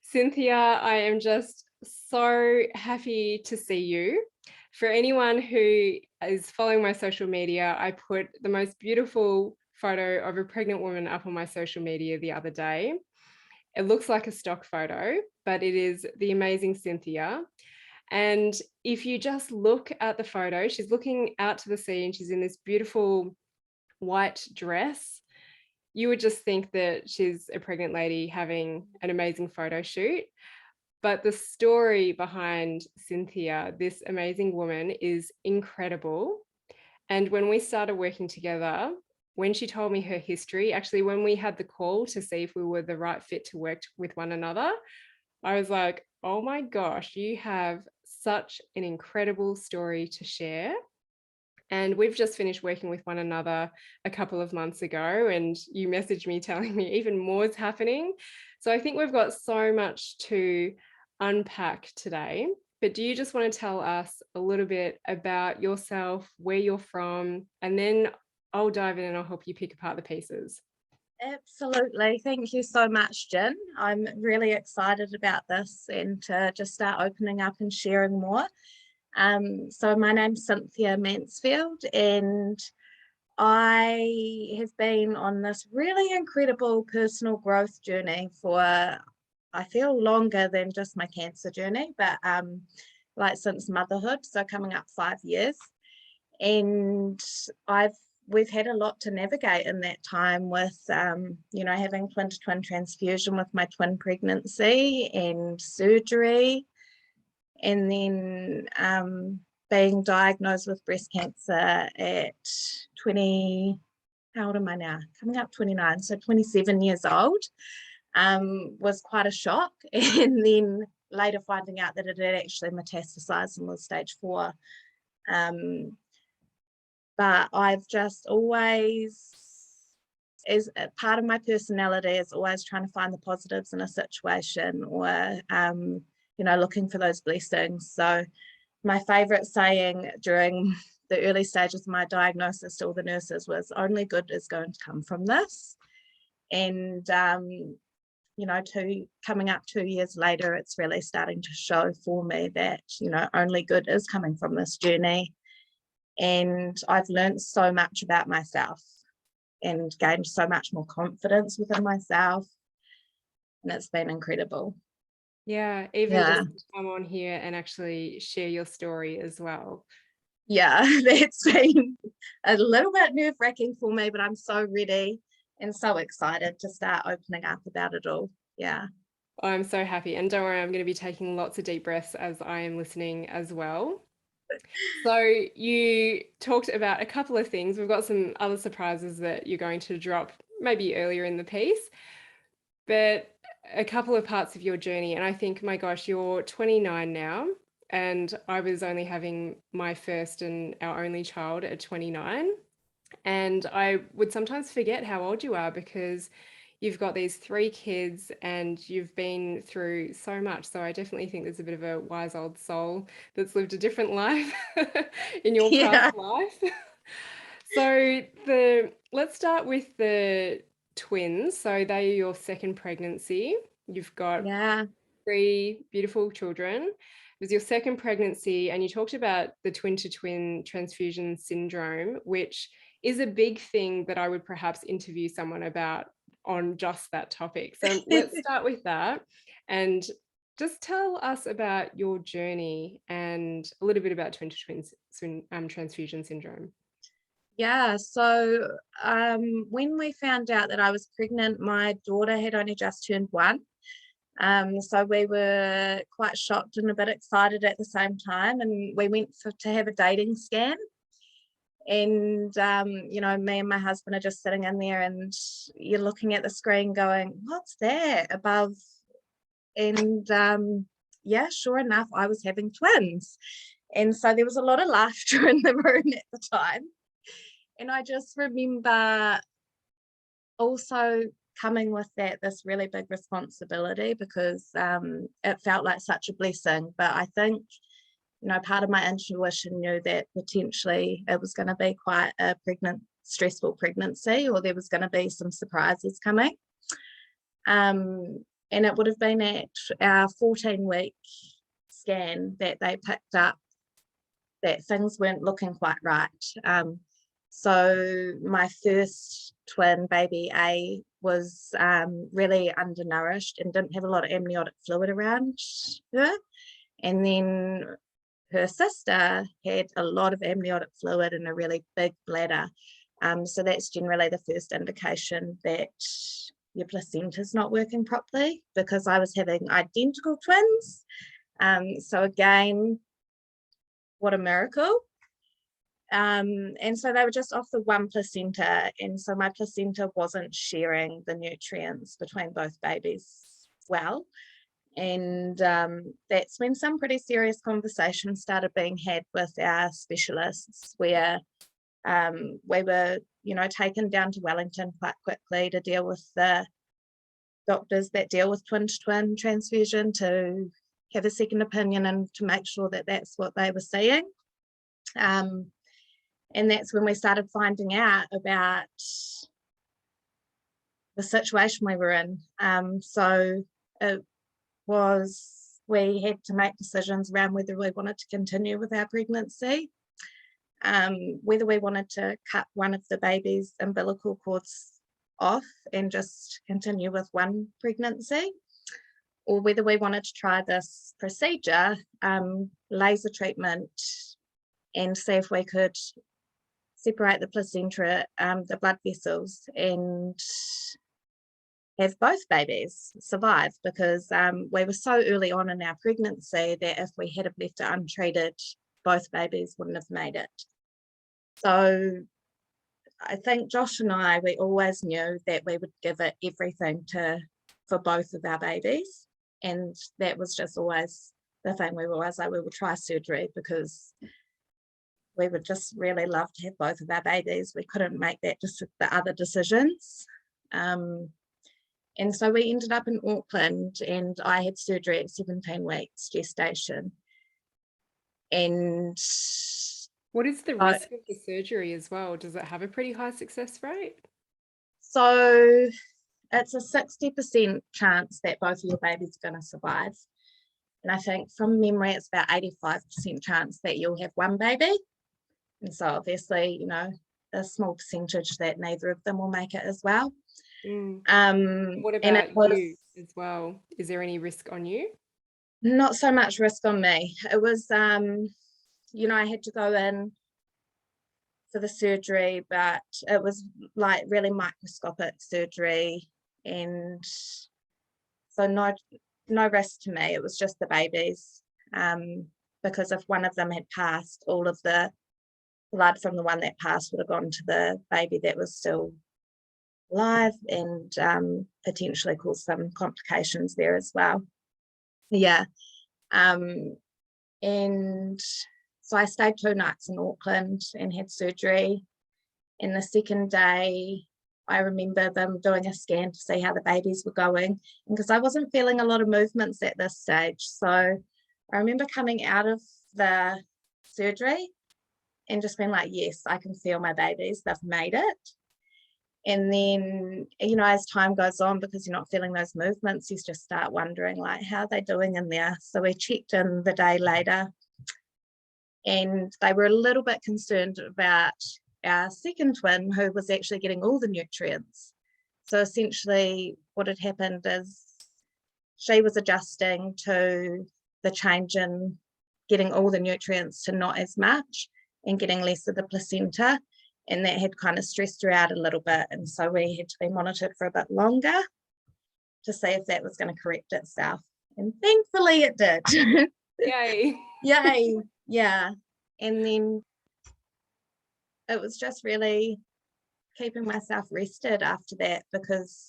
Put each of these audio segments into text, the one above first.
Cynthia, I am just so happy to see you. For anyone who is following my social media, I put the most beautiful photo of a pregnant woman up on my social media the other day. It looks like a stock photo, but it is the amazing Cynthia. And if you just look at the photo, she's looking out to the sea and she's in this beautiful white dress. You would just think that she's a pregnant lady having an amazing photo shoot. But the story behind Cynthia, this amazing woman, is incredible. And when we started working together, when she told me her history, actually, when we had the call to see if we were the right fit to work with one another, I was like, oh my gosh, you have such an incredible story to share. And we've just finished working with one another a couple of months ago, and you messaged me telling me even more is happening. So I think we've got so much to unpack today. But do you just want to tell us a little bit about yourself, where you're from, and then I'll dive in and I'll help you pick apart the pieces. Absolutely. Thank you so much, Jin. I'm really excited about this and to just start opening up and sharing more. So my name's Cynthia Mansfield, and I have been on this really incredible personal growth journey for, I feel, longer than just my cancer journey, but like since motherhood, so coming up 5 years. And we've had a lot to navigate in that time with, having twin-to-twin transfusion with my twin pregnancy and surgery, and then being diagnosed with breast cancer at 20, how old am I now? Coming up 29, so 27 years old, was quite a shock. And then later finding out that it had actually metastasized and was stage 4. But I've just always, as a part of my personality, is always trying to find the positives in a situation, or looking for those blessings. So my favorite saying during the early stages of my diagnosis to all the nurses was, only good is going to come from this. And coming up 2 years later, it's really starting to show for me that only good is coming from this journey. And I've learned so much about myself and gained so much more confidence within myself, and it's been incredible. Yeah, even just to come on here and actually share your story as well. Yeah, that's been a little bit nerve-wracking for me, but I'm so ready and so excited to start opening up about it all. Yeah. I'm so happy. And don't worry, I'm going to be taking lots of deep breaths as I am listening as well. So you talked about a couple of things. We've got some other surprises that you're going to drop maybe earlier in the piece, but a couple of parts of your journey. And I think, my gosh, you're 29 now, and I was only having my first and our only child at 29. And I would sometimes forget how old you are, because you've got these 3 kids and you've been through so much. So I definitely think there's a bit of a wise old soul that's lived a different life in your past life. So let's start with the twins. So they are your second pregnancy. You've got 3 beautiful children. It was your second pregnancy, and you talked about the twin-to-twin transfusion syndrome, which is a big thing that I would perhaps interview someone about on just that topic. So let's start with that, and just tell us about your journey and a little bit about twin-to-twin transfusion syndrome. Yeah, so when we found out that I was pregnant, my daughter had only just turned 1. So we were quite shocked and a bit excited at the same time, and we went to have a dating scan. And me and my husband are just sitting in there, and you're looking at the screen going, what's that above? And sure enough, I was having twins. And so there was a lot of laughter in the room at the time. And I just remember also coming with this really big responsibility, because it felt like such a blessing. But I think, part of my intuition knew that potentially it was going to be quite a stressful pregnancy, or there was going to be some surprises coming. And it would have been at our 14-week scan that they picked up that things weren't looking quite right. So my first twin, baby A, was really undernourished and didn't have a lot of amniotic fluid around her. And then her sister had a lot of amniotic fluid and a really big bladder. So that's generally the first indication that your placenta's not working properly, because I was having identical twins. So again, what a miracle. And so they were just off the one placenta, and so my placenta wasn't sharing the nutrients between both babies well. And that's when some pretty serious conversations started being had with our specialists, where we were, taken down to Wellington quite quickly to deal with the doctors that deal with twin-to-twin transfusion, to have a second opinion and to make sure that that's what they were seeing. And that's when we started finding out about the situation we were in. So it was, we had to make decisions around whether we wanted to continue with our pregnancy, whether we wanted to cut one of the baby's umbilical cords off and just continue with one pregnancy, or whether we wanted to try this procedure, laser treatment, and see if we could separate the placenta, the blood vessels, and have both babies survive, because we were so early on in our pregnancy that if we had left it untreated, both babies wouldn't have made it. So I think Josh and I, we always knew that we would give it everything for both of our babies. And that was just always the thing. We were always like, we will try surgery, because we would just really love to have both of our babies. We couldn't make the other decisions. And so we ended up in Auckland, and I had surgery at 17 weeks gestation. And what is the risk of the surgery as well? Does it have a pretty high success rate? So it's a 60% chance that both of your babies are going to survive. And I think from memory, it's about 85% chance that you'll have one baby. And so obviously, a small percentage that neither of them will make it as well. What about you as well? Is there any risk on you? Not so much risk on me. It was, I had to go in for the surgery, but it was like really microscopic surgery, and so no risk to me. It was just the babies, because if one of them had passed, all of the blood from the one that passed would have gone to the baby that was still alive, and potentially cause some complications there as well. Yeah. And so I stayed 2 nights in Auckland and had surgery. And the second day, I remember them doing a scan to see how the babies were going, because I wasn't feeling a lot of movements at this stage. So I remember coming out of the surgery and just being like, yes, I can feel my babies, they've made it. And then, as time goes on, because you're not feeling those movements, you just start wondering, like, how are they doing in there? So we checked in the day later, and they were a little bit concerned about our second twin, who was actually getting all the nutrients. So essentially what had happened is she was adjusting to the change in getting all the nutrients to not as much and getting less of the placenta. And that had kind of stressed her out a little bit. And so we had to be monitored for a bit longer to see if that was going to correct itself. And thankfully it did. Yay. Yay. Yeah. And then it was just really keeping myself rested after that, because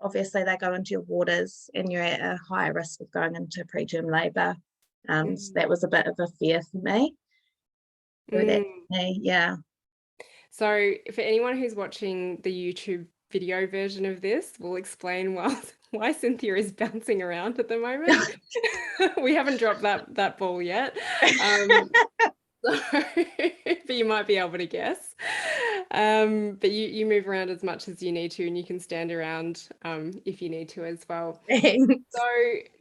obviously they go into your waters and you're at a higher risk of going into preterm labour. So that was a bit of a fear for me. Yeah. So for anyone who's watching the YouTube video version of this, we'll explain why Cynthia is bouncing around at the moment. We haven't dropped that ball yet. So, but you might be able to guess. But you move around as much as you need to, and you can stand around if you need to as well. So Thanks.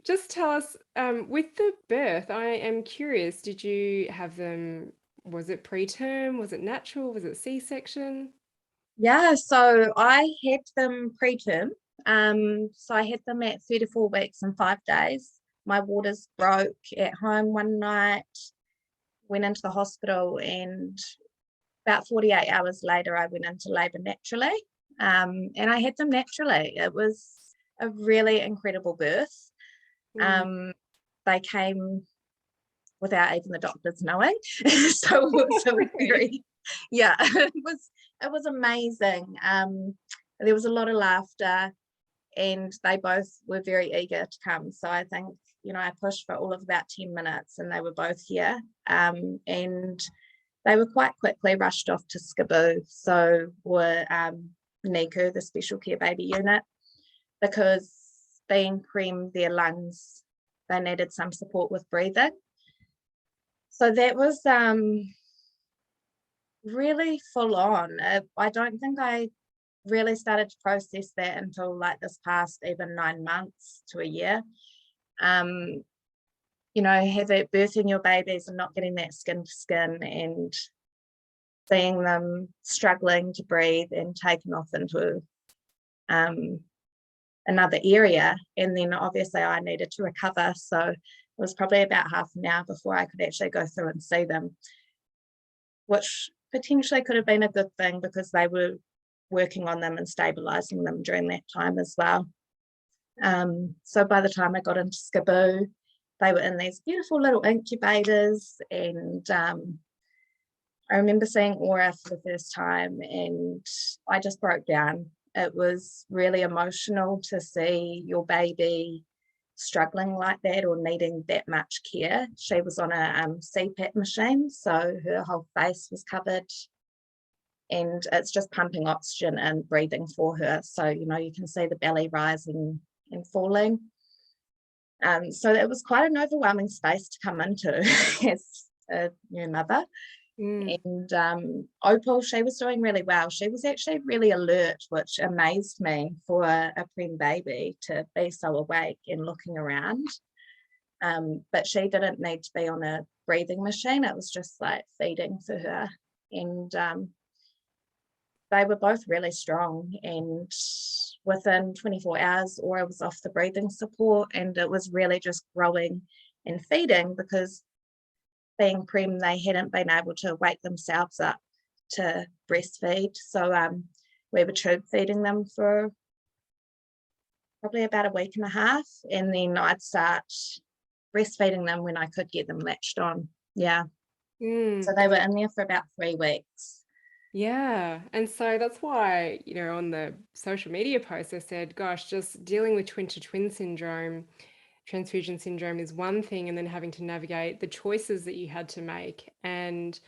just tell us, with the birth, I am curious, did you have them, was it preterm? Was it natural? Was it C-section? Yeah, so I had them preterm. So I had them at 34 weeks and 5 days. My waters broke at home one night, went into the hospital, and about 48 hours later, I went into labor naturally. And I had them naturally. It was a really incredible birth. Mm. Um, they came without even the doctors knowing. So it was a Really? very, yeah, it was amazing. There was a lot of laughter, and they both were very eager to come. So I think, I pushed for all of about 10 minutes, and they were both here. And they were quite quickly rushed off to Skaboo. So were NICU, the special care baby unit, because being prem their lungs, they needed some support with breathing. So that was really full on. I don't think I really started to process that until like this past even 9 months to a year. Have it birthing your babies and not getting that skin to skin, and seeing them struggling to breathe and taken off into another area. And then obviously I needed to recover. So it was probably about half an hour before I could actually go through and see them, which potentially could have been a good thing because they were working on them and stabilizing them during that time as well. So by the time I got into Skaboo, they were in these beautiful little incubators, and I remember seeing Aura for the first time, and I just broke down. It was really emotional to see your baby struggling like that or needing that much care. She was on a CPAP machine, so her whole face was covered, and it's just pumping oxygen and breathing for her. So, you can see the belly rising and falling. So it was quite an overwhelming space to come into as a new mother. Mm. And Opal, she was doing really well. She was actually really alert, which amazed me for a preem baby to be so awake and looking around. But she didn't need to be on a breathing machine. It was just like feeding for her. And they were both really strong. And within 24 hours, Aura was off the breathing support, and it was really just growing and feeding because being preem, they hadn't been able to wake themselves up to breastfeed. So we were tube feeding them for probably about a week and a half, and then I'd start breastfeeding them when I could get them latched on. Yeah. Mm. So they were in there for about 3 weeks. Yeah. And so that's why, on the social media post, I said, gosh, just dealing with twin-to-twin syndrome, transfusion syndrome is one thing, and then having to navigate the choices that you had to make. And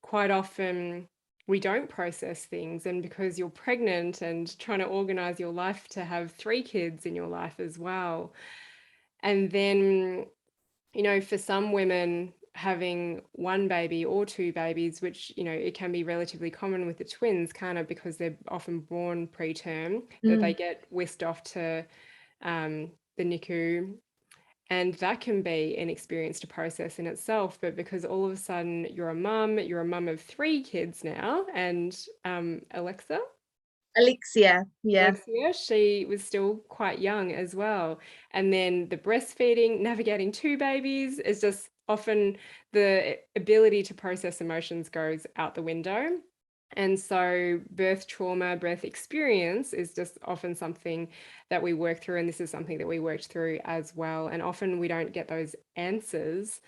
quite often we don't process things. And because you're pregnant and trying to organize your life to have 3 kids in your life as well. And then, for some women, having 1 baby or 2 babies, which, it can be relatively common with the twins, kind of because they're often born preterm, that they get whisked off to the NICU. And that can be an experience to process in itself. But because all of a sudden you're a mum of 3 kids now, and Alexia, Yeah. she was still quite young as well. And then the breastfeeding, navigating 2 babies is just often the ability to process emotions goes out the window. And so birth trauma, birth experience is just often something that we work through. And this is something that we worked through as well. And often we don't get those answers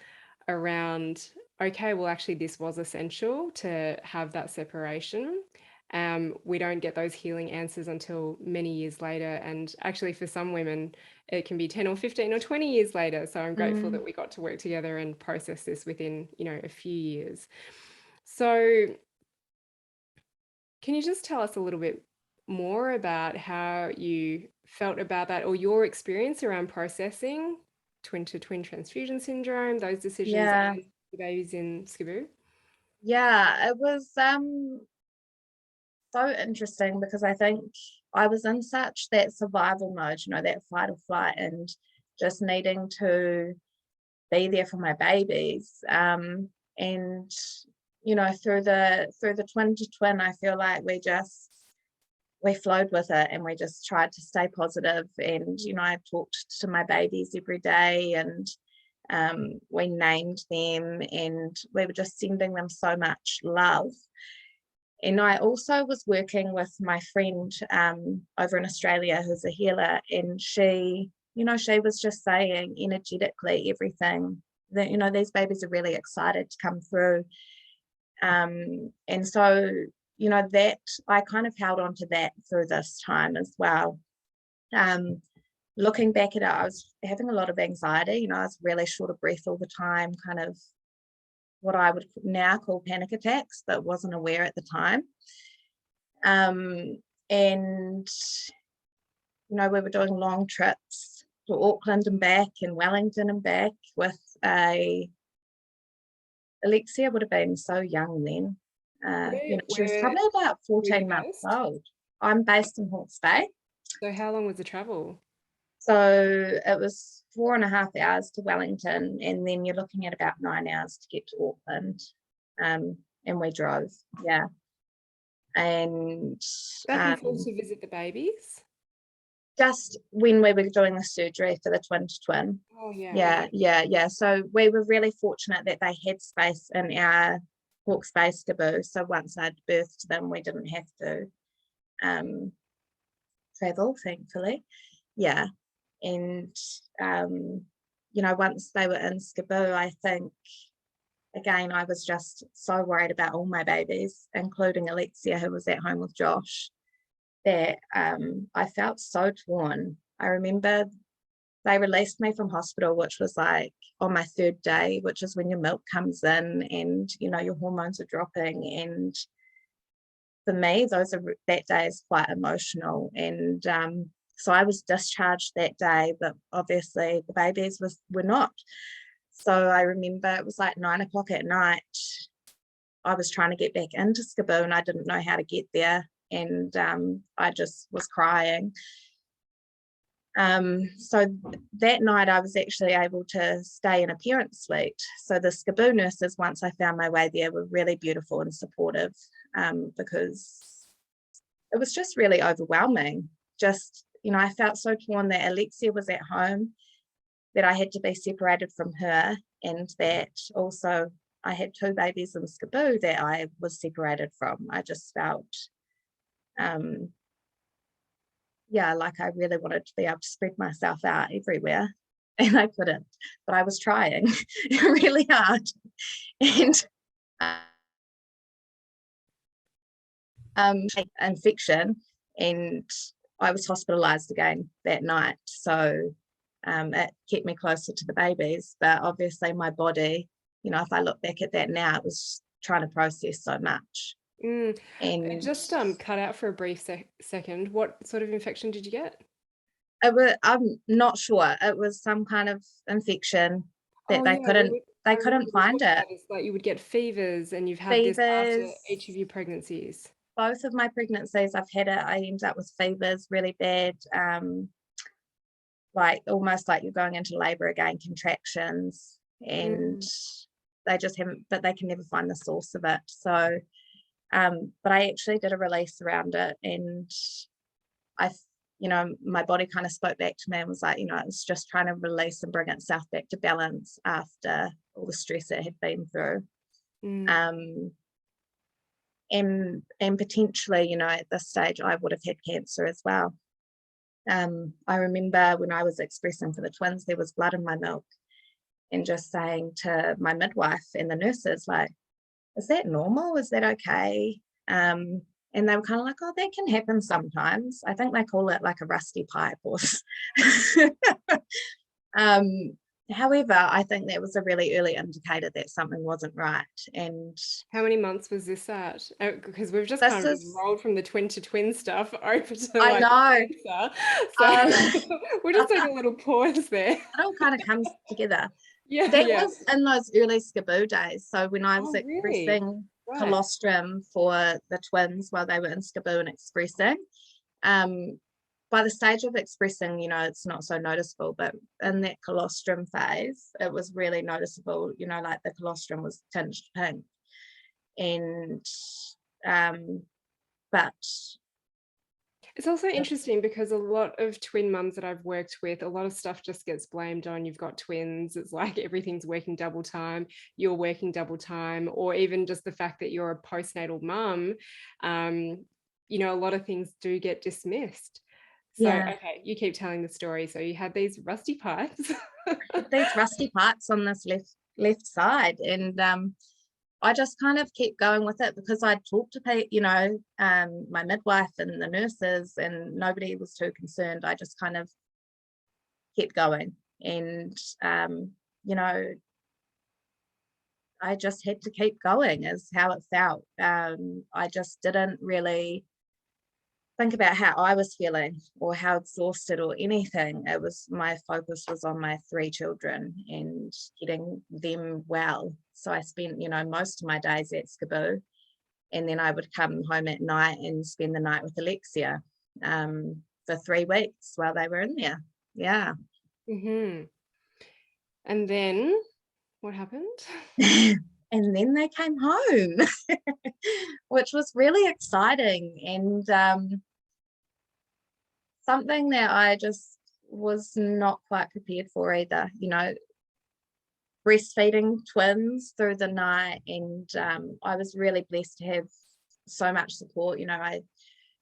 around, okay, well, actually, this was essential to have that separation. We don't get those healing answers until many years later. And actually, for some women, it can be 10 or 15 or 20 years later. So I'm grateful that we got to work together and process this within, a few years. So can you just tell us a little bit more about how you felt about that, or your experience around processing twin-to-twin transfusion syndrome, those decisions, Yeah. and the babies in Skaboo? Yeah, it was so interesting because I think I was in such that survival mode, that fight or flight, and just needing to be there for my babies. And through the twin to twin, I feel like we flowed with it, and we just tried to stay positive. And I talked to my babies every day, and we named them, and we were just sending them so much love. And I also was working with my friend over in Australia who's a healer, and she was just saying energetically everything that, these babies are really excited to come through. And so, that I kind of held on to that through this time as well. Looking back at it, I was having a lot of anxiety. I was really short of breath all the time, kind of what I would now call panic attacks, but wasn't aware at the time. And we were doing long trips to Auckland and back, and Wellington and back with Alexia would have been so young then. She was probably about 14 months old. I'm based in Hawke's Bay. So how long was the travel? So it was 4.5 hours to Wellington, and then you're looking at about 9 hours to get to Auckland. And we drove, yeah. And back and forth to visit the babies? Just when we were doing the surgery for the twin to twin. Oh yeah. Yeah. So we were really fortunate that they had space in our Hawke's Bay skaboo. So once I'd birthed them, we didn't have to travel, thankfully. Yeah. And once they were in skaboo, I think again I was just so worried about all my babies, including Alexia, who was at home with Josh, that I felt so torn. I remember they released me from hospital, which was like on my 3rd day, which is when your milk comes in and your hormones are dropping. And for me, that day is quite emotional. And so I was discharged that day, but obviously the babies were not. So I remember it was like 9 o'clock at night. I was trying to get back into skaboo, and I didn't know how to get there. And I just was crying. So that night I was actually able to stay in a parent suite. So the skaboo nurses, once I found my way there, were really beautiful and supportive, because it was just really overwhelming. Just, I felt so torn that Alexia was at home, that I had to be separated from her, and that also I had 2 babies in skaboo that I was separated from. I just felt like I really wanted to be able to spread myself out everywhere, and I couldn't, but I was trying really hard. And infection, and I was hospitalized again that night, so it kept me closer to the babies. But obviously my body, if I look back at that now, it was trying to process so much. And it just cut out for a brief second. What sort of infection did you get? I'm not sure. It was some kind of infection that they couldn't find it. It's like you would get fevers, and you've had this after each of your pregnancies. Both of my pregnancies, I've had it. I ended up with fevers really bad, like almost like you're going into labor again, contractions, and they just haven't, but they can never find the source of it. So but I actually did a release around it, and my body kind of spoke back to me and was like, it's just trying to release and bring itself back to balance after all the stress it had been through. And potentially, at this stage, I would have had cancer as well. I remember when I was expressing for the twins, there was blood in my milk, and just saying to my midwife and the nurses, like, is that normal? Is that okay? And they were kind of like, oh, that can happen sometimes. I think they call it like a rusty pipe or however, I think that was a really early indicator that something wasn't right. And how many months was this at? Because we've just kind of rolled from the twin to twin stuff over to I know. So we'll just take a little pause there. It all kind of comes together. Yeah, that was in those early skaboo days. So when I was expressing, Right. colostrum for the twins while they were in SCBU and expressing. By the stage of expressing, you know, it's not so noticeable, but in that colostrum phase, it was really noticeable, you know, like the colostrum was tinged pink. And but It's also interesting because a lot of twin mums that I've worked with, a lot of stuff just gets blamed on you've got twins. It's like everything's working double time, you're working double time, or even just the fact that you're a postnatal mum. You know, a lot of things do get dismissed. So, yeah, okay, you keep telling the story. So you had these rusty pipes. these rusty parts on this left side, and I just kind of kept going with it because I'd talked to you know, my midwife and the nurses, and nobody was too concerned. I just kind of kept going, and you know, I just had to keep going is how it felt. I just didn't really think about how I was feeling or how exhausted or anything. It was, my focus was on my 3 children and getting them well. So I spent, you know, most of my days at SCBU, and then I would come home at night and spend the night with Alexia for 3 weeks while they were in there. Yeah. Mm-hmm. And then what happened? And then they came home, which was really exciting, and something that I just was not quite prepared for either. You know, breastfeeding twins through the night, and I was really blessed to have so much support. You know, I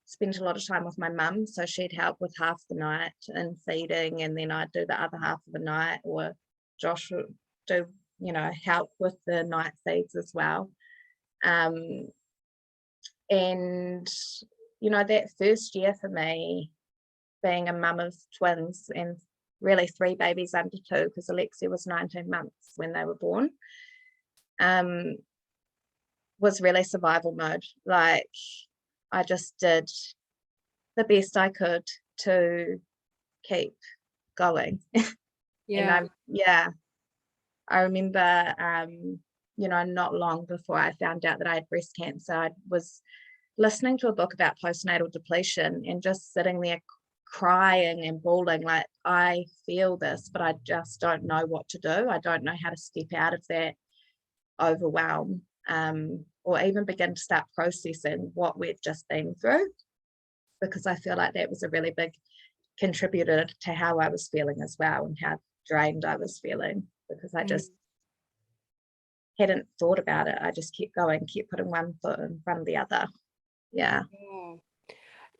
spent a lot of time with my mum, so she'd help with half the night in feeding, and then I'd do the other half of the night, or Josh would do, you know, help with the night feeds as well. And you know, that first year for me, being a mum of twins, and really 3 babies under 2, because Alexia was 19 months when they were born, was really survival mode. Like, I just did the best I could to keep going. Yeah. I remember, you know, not long before I found out that I had breast cancer, I was listening to a book about postnatal depletion and just sitting there crying and bawling, like, I feel this, but I just don't know what to do. I don't know how to step out of that overwhelm, or even begin to start processing what we've just been through, because I feel like that was a really big contributor to how I was feeling as well, and how drained I was feeling, because I just hadn't thought about it. I just kept going, kept putting one foot in front of the other. Yeah. Yeah.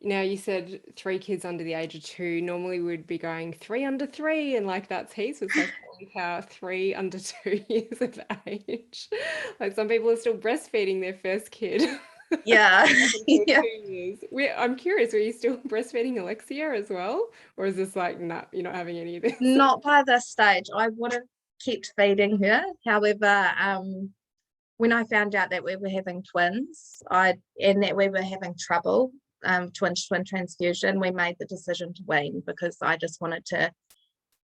Now you said 3 kids under the age of 2. Normally we'd be going 3 under 3, and like that's heaps. It's like, holy cow, 3 under 2 years of age. Like some people are still breastfeeding their first kid. Yeah. For Yeah. 2 years. I'm curious, were you still breastfeeding Alexia as well? Or is this like, nah, you're not having any of this? Not by this stage. I would have kept feeding her. However, when I found out that we were having twins, and that we were having trouble, twin transfusion, we made the decision to wean, because I just wanted to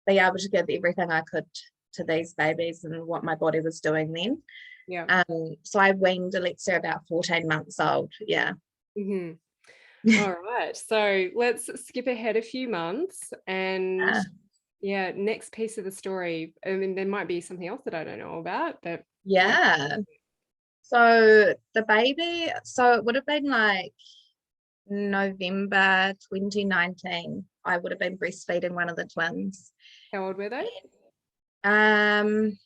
be able to give everything I could to these babies and what my body was doing then. Yeah. So I weaned Alexia about 14 months old. Yeah. All right. So let's skip ahead a few months, and yeah, next piece of the story. I mean, there might be something else that I don't know about, but Yeah. So the baby, so it would have been like November 2019. I would have been breastfeeding one of the twins. how old were they? Um,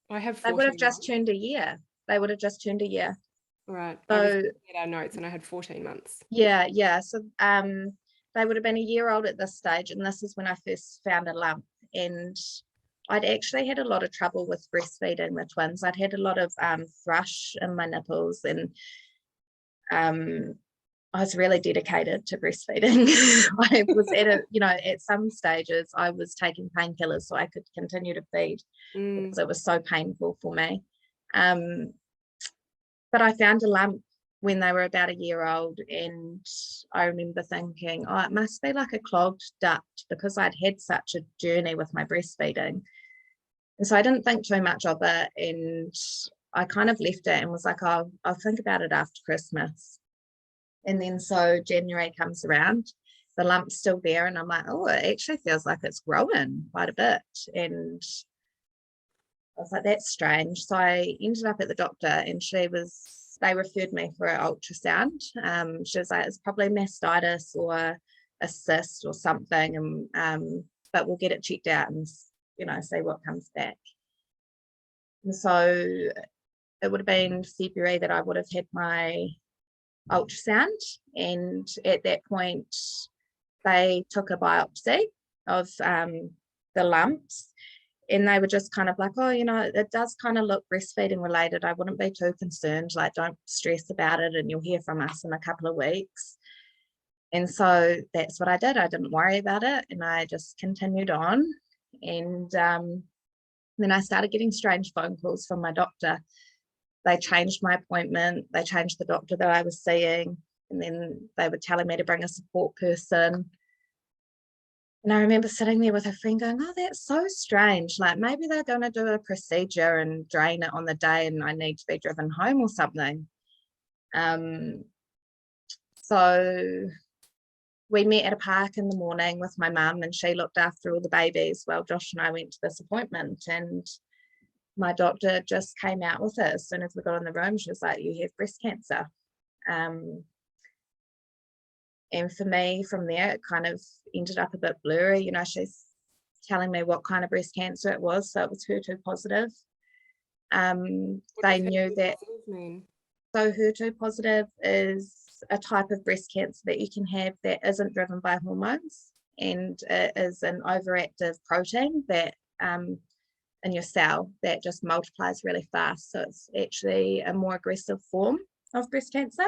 I have they would have 14 just months. turned a year. They would have just turned a year. Right. I was So looking at our notes and I had 14 months. yeah. So they would have been a year old at this stage, and this is when I first found a lump. And I'd actually had a lot of trouble with breastfeeding the twins. I'd had a lot of thrush in my nipples, and I was really dedicated to breastfeeding. I was at some stages I was taking painkillers so I could continue to feed, because it was so painful for me. But I found a lump when they were about a year old, and I remember thinking, oh, it must be like a clogged duct, because I'd had such a journey with my breastfeeding And so I didn't think too much of it, and I kind of left it and was like, oh, I'll think about it after Christmas. And then so January comes around, the lump's still there, and I'm like, oh, it actually feels like it's growing quite a bit. And I was like, that's strange. So I ended up at the doctor, and they referred me for an ultrasound. She was like, it's probably mastitis or a cyst or something, and but we'll get it checked out and, you know, see what comes back. And so it would have been February that I would have had my ultrasound, and at that point they took a biopsy of the lumps, and they were just kind of like, oh, you know, it does kind of look breastfeeding related. I wouldn't be too concerned, like, don't stress about it, and you'll hear from us in a couple of weeks. And so that's what I did. I didn't worry about it, and I just continued on. And then I started getting strange phone calls from my doctor. They changed my appointment, they changed the doctor that I was seeing, and then they were telling me to bring a support person. And I remember sitting there with a friend going, oh, that's so strange. Like, maybe they're going to do a procedure and drain it on the day and I need to be driven home or something. So we met at a park in the morning with my mum, and she looked after all the babies while Josh and I went to this appointment. And my doctor just came out with it as soon as we got in the room. She was like, you have breast cancer. And for me, from there, it kind of ended up a bit blurry. You know, she's telling me what kind of breast cancer it was. So it was HER2 positive. They knew that. Mean? So HER2 positive is a type of breast cancer that you can have that isn't driven by hormones, and it is an overactive protein that in your cell that just multiplies really fast. So it's actually a more aggressive form of breast cancer.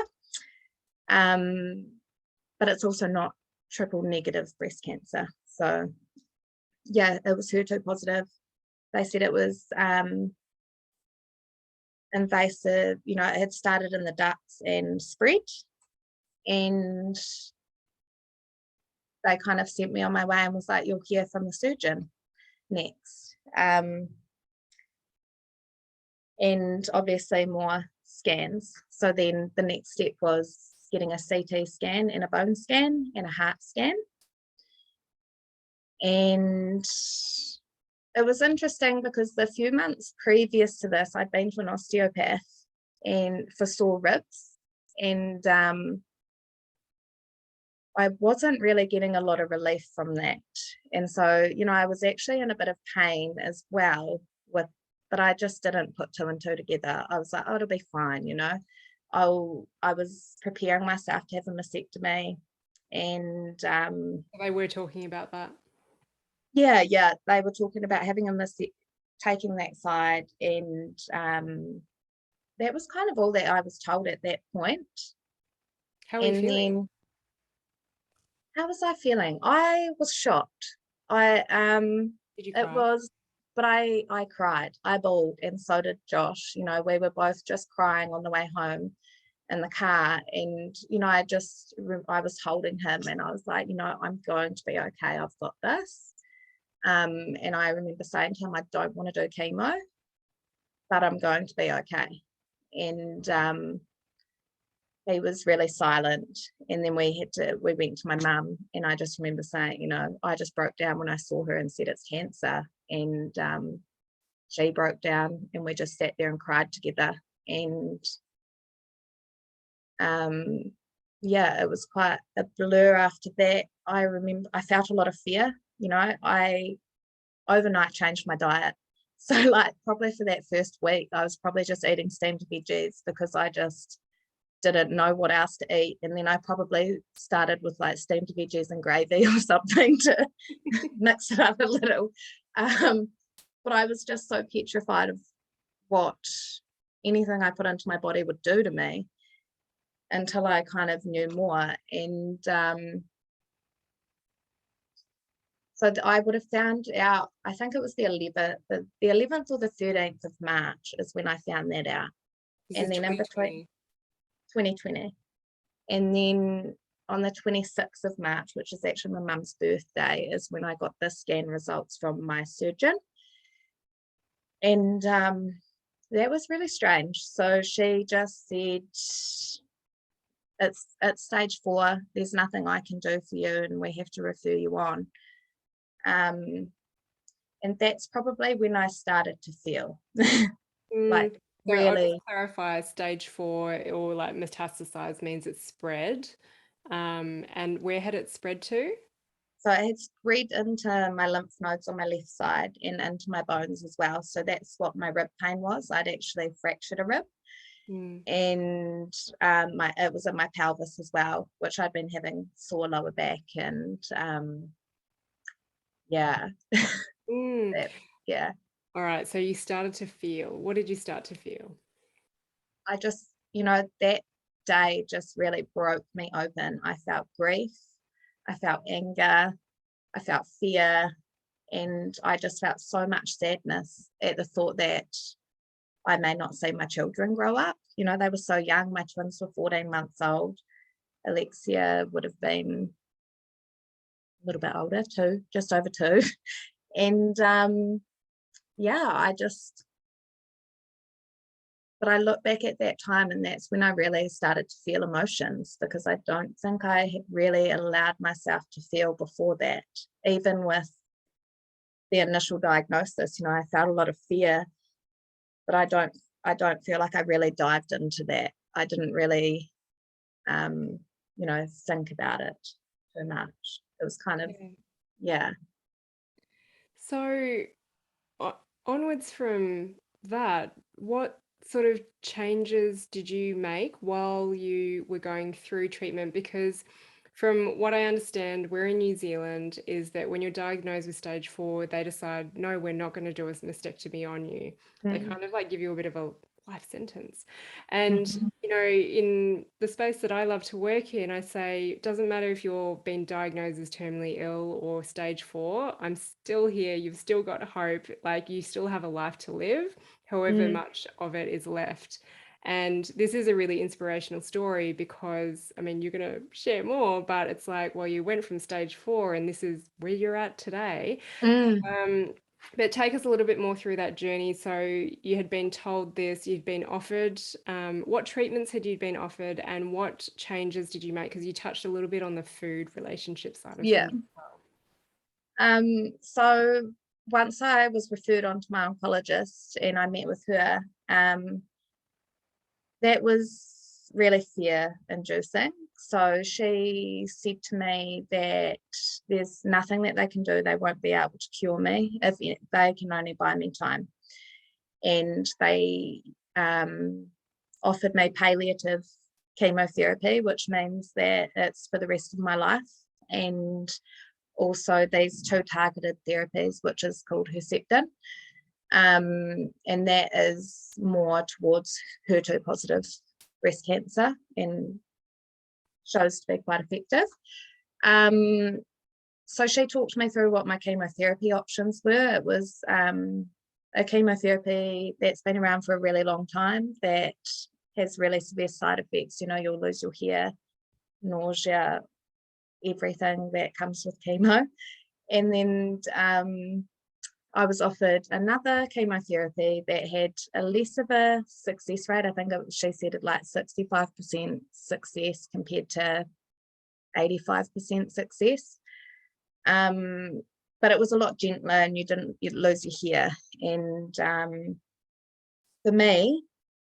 But it's also not triple negative breast cancer. So yeah, it was HER2 positive. They said it was invasive, you know, it had started in the ducts and spread, and they kind of sent me on my way and was like, you'll hear from the surgeon next. And obviously more scans. So then the next step was getting a CT scan and a bone scan and a heart scan. And it was interesting because the few months previous to this, I'd been to an osteopath and for sore ribs, and I wasn't really getting a lot of relief from that. And so, you know, I was actually in a bit of pain as well but I just didn't put two and two together. I was like, oh, it'll be fine, you know. I was preparing myself to have a mastectomy, and they were talking about that. Yeah, they were talking about having a mastectomy, taking that side, and that was kind of all that I was told at that point. How were you feeling? Then, how was I feeling? I was shocked. Did you cry? It was, but I cried. I bawled, and so did Josh. You know, we were both just crying on the way home in the car, and you know, I was holding him, and I was like, you know, I'm going to be okay. I've got this. And I remember saying to him, I don't want to do chemo, but I'm going to be okay. And he was really silent. And then we went to my mum, and I just remember saying, you know, I just broke down when I saw her and said it's cancer. And she broke down, and we just sat there and cried together. And yeah, it was quite a blur after that. I remember I felt a lot of fear. You know, I overnight changed my diet. So like probably for that first week, I was probably just eating steamed veggies because I just didn't know what else to eat. And then I probably started with like steamed veggies and gravy or something to mix it up a little. But I was just so petrified of what anything I put into my body would do to me until I kind of knew more. And so I would have found out, I think it was the 11th or the 13th of March is when I found that out. And then in between 2020. And then on the 26th of March, which is actually my mum's birthday, is when I got the scan results from my surgeon. And that was really strange. So she just said, it's stage 4, there's nothing I can do for you, and we have to refer you on. And that's probably when I started to feel like So I'll just really. clarify, stage 4 or like metastasized means it's spread. And where had it spread to? So it had spread into my lymph nodes on my left side and into my bones as well. So that's what my rib pain was. I'd actually fractured a rib. And it was in my pelvis as well, which I'd been having sore lower back, and yeah. Yeah. All right, so you started to feel. What did you start to feel? I just, that day just really broke me open. I felt grief, I felt anger, I felt fear, and I just felt so much sadness at the thought that I may not see my children grow up. They were so young. My twins were 14 months old. Alexia would have been a little bit older too, just over 2. And but I look back at that time, and that's when I really started to feel emotions, because I don't think I had really allowed myself to feel before that. Even with the initial diagnosis, I felt a lot of fear, but I don't feel like I really dived into that. I didn't really think about it too much. It was kind of, yeah. So onwards from that, what sort of changes did you make while you were going through treatment? Because from what I understand, we're in New Zealand, is that when you're diagnosed with stage 4, they decide, no, we're not going to do a mastectomy on you. They kind of like give you a bit of a life sentence. And, in the space that I love to work in, I say, it doesn't matter if you're being diagnosed as terminally ill or stage 4, I'm still here. You've still got hope. Like, you still have a life to live, however much of it is left. And this is a really inspirational story because, I mean, you're going to share more, but it's like, well, you went from stage 4 and this is where you're at today. But take us a little bit more through that journey. So you had been told this, you'd been offered, what treatments had you been offered, and what changes did you make? Because you touched a little bit on the food relationship side of things as well. So once I was referred on to my oncologist and I met with her, that was really fear inducing. So she said to me that there's nothing that they can do. They won't be able to cure me. If they can only buy me time. And they offered me palliative chemotherapy, which means that it's for the rest of my life. And also these 2 targeted therapies, which is called Herceptin. And that is more towards HER2 positive breast cancer and shows to be quite effective. So she talked me through what my chemotherapy options were. It was a chemotherapy that's been around for a really long time that has really severe side effects. You'll lose your hair, nausea, everything that comes with chemo. And then I was offered another chemotherapy that had a less of a success rate. I think she said it like 65% success compared to 85% success. But it was a lot gentler, and you'd lose your hair. And for me,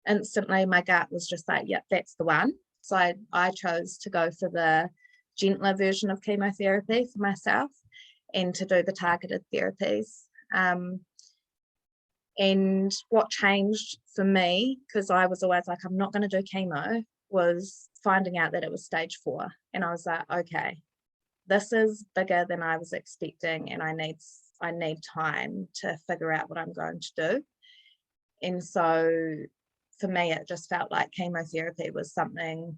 instantly my gut was just like, yep, that's the one. So I chose to go for the gentler version of chemotherapy for myself and to do the targeted therapies. And what changed for me, because I was always like, I'm not going to do chemo, was finding out that it was stage 4. And I was like, okay, this is bigger than I was expecting, and I need time to figure out what I'm going to do. And so for me, it just felt like chemotherapy was something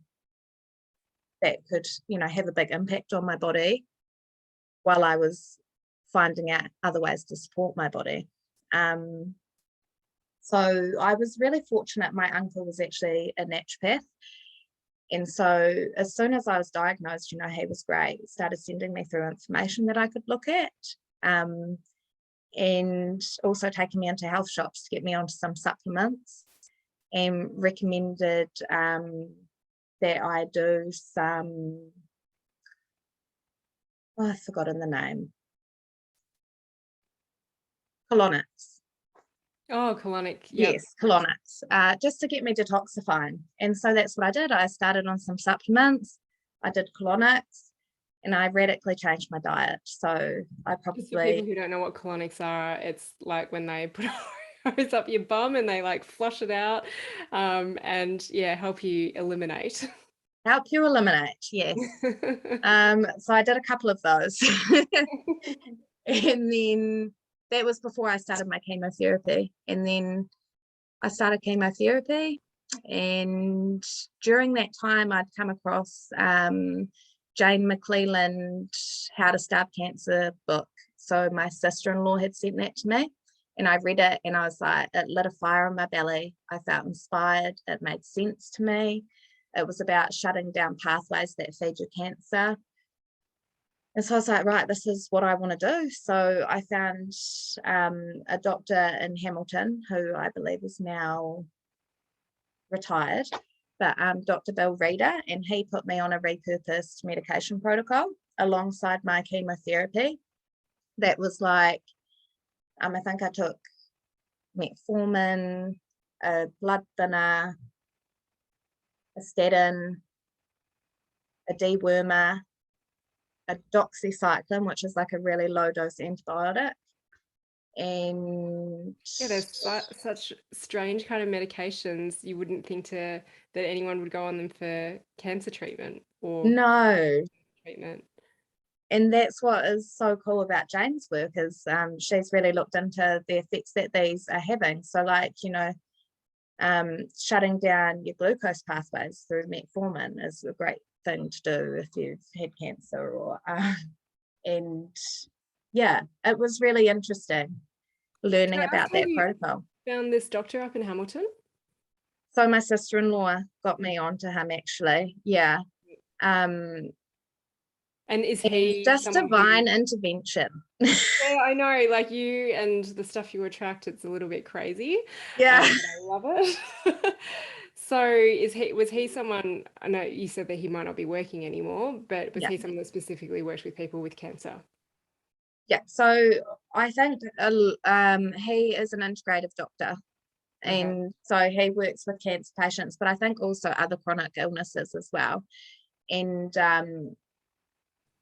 that could, have a big impact on my body while I was finding out other ways to support my body. So I was really fortunate. My uncle was actually a naturopath. And so as soon as I was diagnosed, he was great. He started sending me through information that I could look at. and also taken me into health shops to get me onto some supplements, and recommended that I do some, I've forgotten the name, colonics. Oh, colonic. Yep. Yes, colonics, just to get me detoxifying. And so that's what I did. I started on some supplements, I did colonics, and I radically changed my diet. So I Just for people probably, who don't know what colonics are, it's like when they put a hose up your bum and they like flush it out, and yeah, help you eliminate. help you eliminate, yes. So I did a couple of those. And then that was before I started my chemotherapy. And then I started chemotherapy, and during that time I'd come across Jane McClelland How to Starve Cancer book. So my sister-in-law had sent that to me, and I read it, and I was like, it lit a fire in my belly. I felt inspired. It made sense to me. It was about shutting down pathways that feed your cancer. And so I was like, right, this is what I want to do. So I found a doctor in Hamilton, who I believe is now retired, but Dr. Bill Reader, and he put me on a repurposed medication protocol alongside my chemotherapy. That was like, I think I took metformin, a blood thinner, a statin, a dewormer, a doxycycline, which is like a really low dose antibiotic. And Yeah, there's such strange kind of medications. You wouldn't think that anyone would go on them for cancer treatment or no, treatment. and that's what is so cool about Jane's work, is she's really looked into the effects that these are having. So like, shutting down your glucose pathways through metformin is a great thing to do if you've had cancer, or and yeah, it was really interesting learning Can I ask about how that you protocol. found this doctor up in Hamilton? So my sister-in-law got me onto him, actually. Yeah. Um, And is and he just someone who, divine intervention. yeah, I know, like you and the stuff you attract, it's a little bit crazy. Yeah. But I love it. So was he someone, I know you said that he might not be working anymore, but was Yeah. he someone that specifically works with people with cancer? Yeah. So I think he is an integrative doctor. Okay. And so he works with cancer patients, but I think also other chronic illnesses as well. And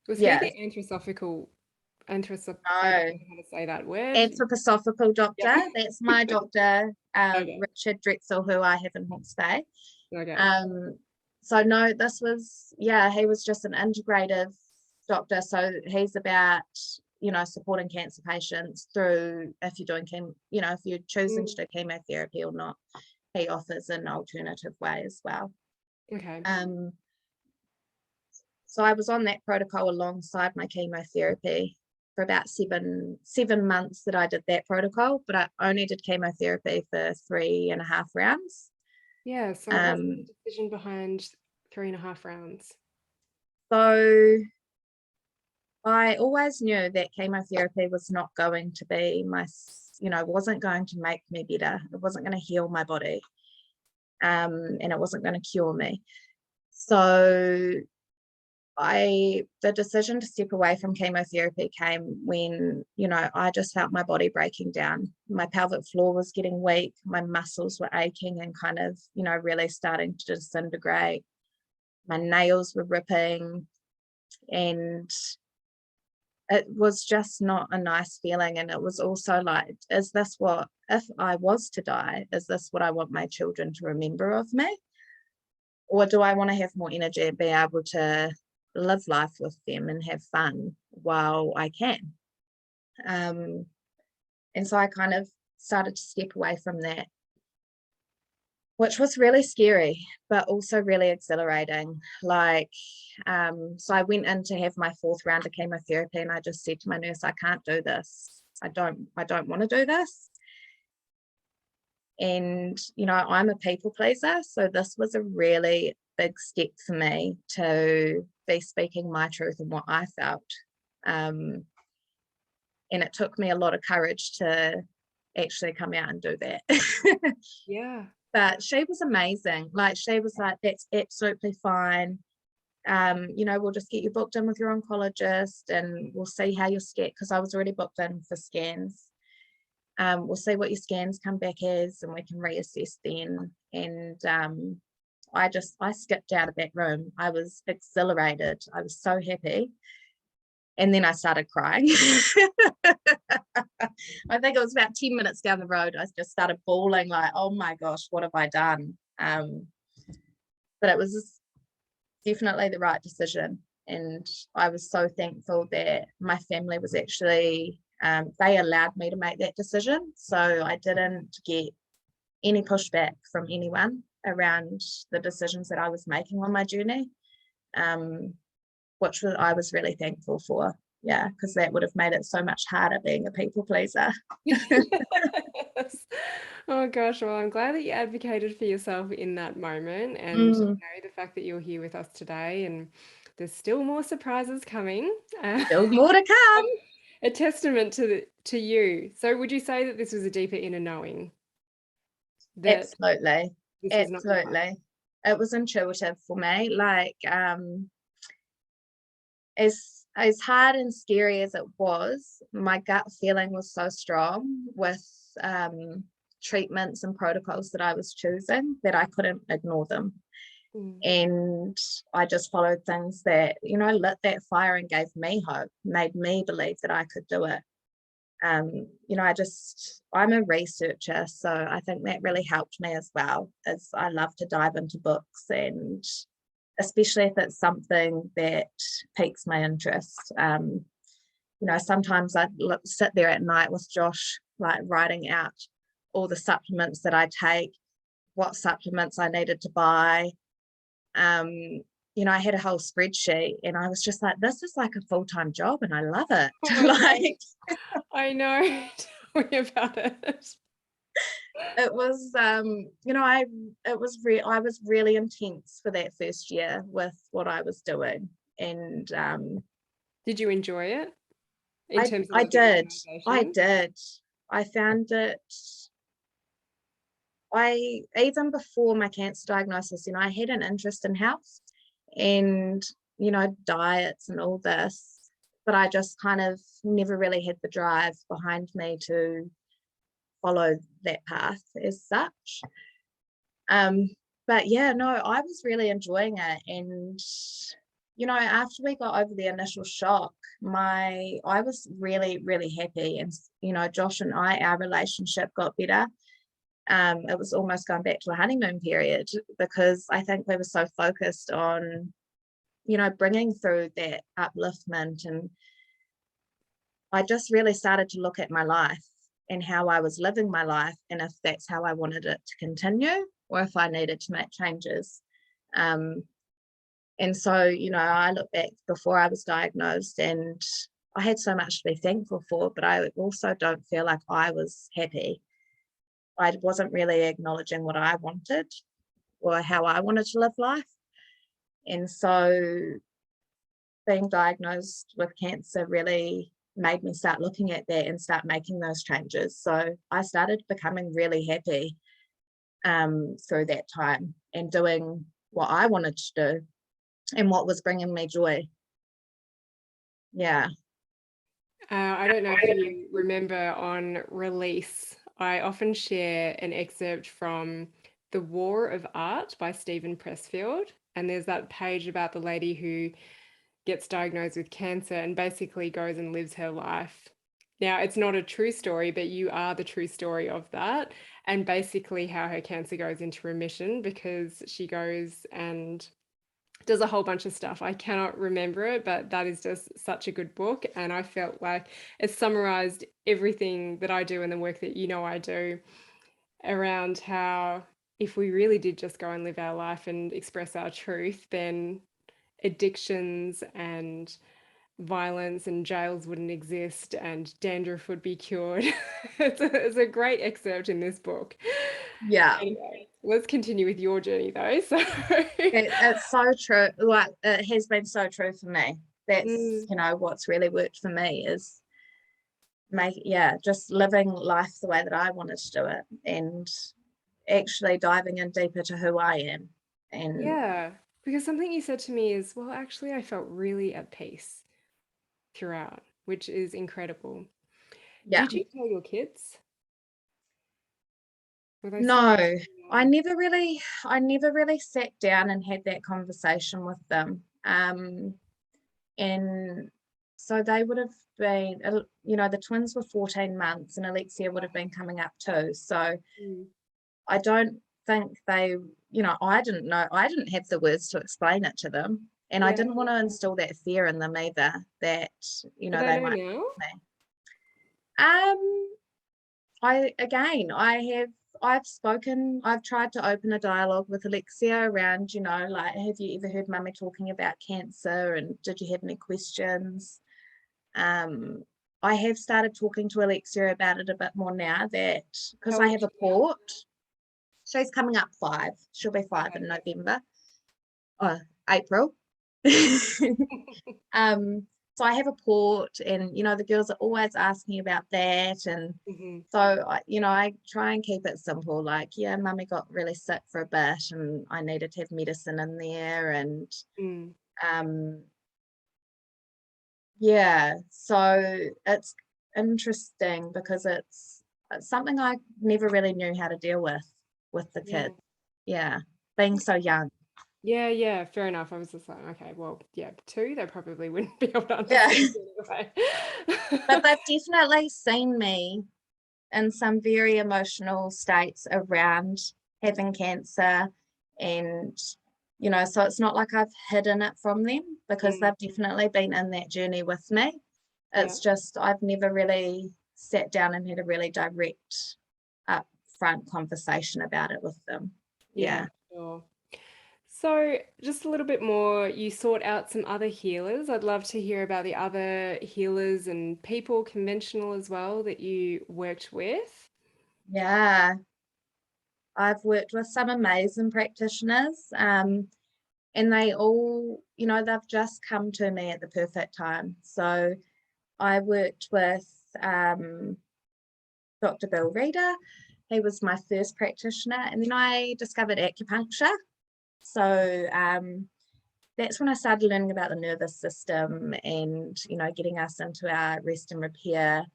Was he yeah, the anthroposophical, I don't know no, how to say that word. anthroposophical Yep. doctor. That's my doctor, Okay. Richard Drexel, who I have in Hawke's Bay. Okay. So no, this was, yeah, he was just an integrative doctor. So he's about, supporting cancer patients through, if you're doing if you're choosing to do chemotherapy or not, he offers an alternative way as well. Okay. So I was on that protocol alongside my chemotherapy for about seven months that I did that protocol, but I only did chemotherapy for 3.5 rounds. Yeah. So what's the decision behind 3.5 rounds? So I always knew that chemotherapy was not going to be wasn't going to make me better. It wasn't going to heal my body. And it wasn't going to cure me. So the decision to step away from chemotherapy came when, I just felt my body breaking down. My pelvic floor was getting weak. My muscles were aching and kind of, really starting to disintegrate. My nails were ripping, and it was just not a nice feeling. And it was also like, is this what, if I was to die, is this what I want my children to remember of me? Or do I want to have more energy and be able to live life with them and have fun while I can? And so I kind of started to step away from that, which was really scary, but also really exhilarating. So I went in to have my 4th round of chemotherapy, and I just said to my nurse, I can't do this. I don't want to do this. And, I'm a people pleaser. So this was a really big step for me to be speaking my truth and what I felt. And it took me a lot of courage to actually come out and do that. Yeah. But she was amazing. Like, she was like, that's absolutely fine. You know, we'll just get you booked in with your oncologist and we'll see how your scan, because I was already booked in for scans. We'll see what your scans come back as and we can reassess then. And I skipped out of that room. I was exhilarated. I was so happy. And then I started crying. I think it was about 10 minutes down the road. I just started bawling, like, oh my gosh, what have I done? But it was definitely the right decision. And I was so thankful that my family was actually, they allowed me to make that decision. So I didn't get any pushback from anyone around the decisions that I was making on my journey, which I was really thankful for. Yeah, because that would have made it so much harder being a people pleaser. Yes. Oh gosh, well, I'm glad that you advocated for yourself in that moment, and you know, the fact that you're here with us today, and there's still more surprises coming. Still more to come. A testament to you. So would you say that this was a deeper inner knowing? That Absolutely. this was not your Absolutely. It was intuitive for me. Like, as hard and scary as it was, my gut feeling was so strong with treatments and protocols that I was choosing that I couldn't ignore them. And I just followed things that, you know, lit that fire and gave me hope, made me believe that I could do it. You know, I'm a researcher, so I think that really helped me as well, as I love to dive into books, and especially if it's something that piques my interest. You know, sometimes I sit there at night with Josh, like writing out all the supplements that I take, what supplements I needed to buy. You know, I had a whole spreadsheet and I was just like, this is like a full-time job and I love it. Like, I know. Tell me about it. It was, you know, I was really intense for that first year with what I was doing. And did you enjoy it? In terms of I like the did. I organisation? did. I found it, even before my cancer diagnosis, you know, I had an interest in health and, you know, diets and all this, but I just kind of never really had the drive behind me to follow that path as such. But yeah, no, I was really enjoying it. And, you know, after we got over the initial shock, I was really, really happy. And, you know, Josh and our relationship got better. It was almost going back to a honeymoon period, because I think we were so focused on, you know, bringing through that upliftment. And I just really started to look at my life and how I was living my life, and if that's how I wanted it to continue or if I needed to make changes. And so, you know, I look back before I was diagnosed and I had so much to be thankful for, but I also don't feel like I was happy. I wasn't really acknowledging what I wanted or how I wanted to live life. And so being diagnosed with cancer really made me start looking at that and start making those changes. So I started becoming really happy through that time and doing what I wanted to do and what was bringing me joy. Yeah. I don't know if you remember on release, I often share an excerpt from The War of Art by Stephen Pressfield. And there's that page about the lady who gets diagnosed with cancer and basically goes and lives her life. Now, it's not a true story, but you are the true story of that. And basically how her cancer goes into remission, because she goes and does a whole bunch of stuff. I cannot remember it, but that is just such a good book. And I felt like it summarized everything that I do and the work that you know I do around how if we really did just go and live our life and express our truth, then addictions and violence and jails wouldn't exist and dandruff would be cured. It's a great excerpt in this book. Yeah. Anyway, let's continue with your journey though. So It's so true. Like, it has been so true for me. That's, Mm. you know, what's really worked for me is just living life the way that I wanted to do it, and actually diving in deeper to who I am. And Yeah, because something you said to me is, well, actually, I felt really at peace throughout, which is incredible. yeah, Did you tell your kids? Were they no, surprised? I never really, I never really sat down and had that conversation with them. And so they would have been, the twins were 14 months and Alexia would have been coming up too. So Mm. I don't think they, I didn't know, I didn't have the words to explain it to them. And I Yeah. didn't want to instill that fear in them either, that, Do they they know might now? me. Um, I've tried to open a dialogue with Alexia around, like, have you ever heard mummy talking about cancer and did you have any questions? I have started talking to Alexia about it a bit more now, that because How I old have a are you port. She's coming up 5. She'll be 5 now? in Okay, November. Oh, April. um, so I have a port, and the girls are always asking about that, and yeah. Hmm. so I try and keep it simple. Like, yeah, mummy got really sick for a bit, and I needed to have medicine in there, and Mm. um, yeah. So it's interesting because it's something I never really knew how to deal with the Yeah. kids. Yeah, being so young. Yeah, yeah, fair enough. I was just like, okay, well, yeah, 2, they probably wouldn't be able to Yeah, understand anyway. but they've definitely seen me in some very emotional states around having cancer, and so it's not like I've hidden it from them, because Mm. they've definitely been in that journey with me. Yeah, It's just I've never really sat down and had a really direct upfront conversation about it with them. yeah, Yeah. sure. So, just a little bit more, you sought out some other healers. I'd love to hear about the other healers and people, conventional as well, that you worked with. Yeah, I've worked with some amazing practitioners, and they all, they've just come to me at the perfect time. So I worked with Dr. Bill Reader. He was my first practitioner, and then I discovered acupuncture. So that's when I started learning about the nervous system, and getting us into our rest and repair,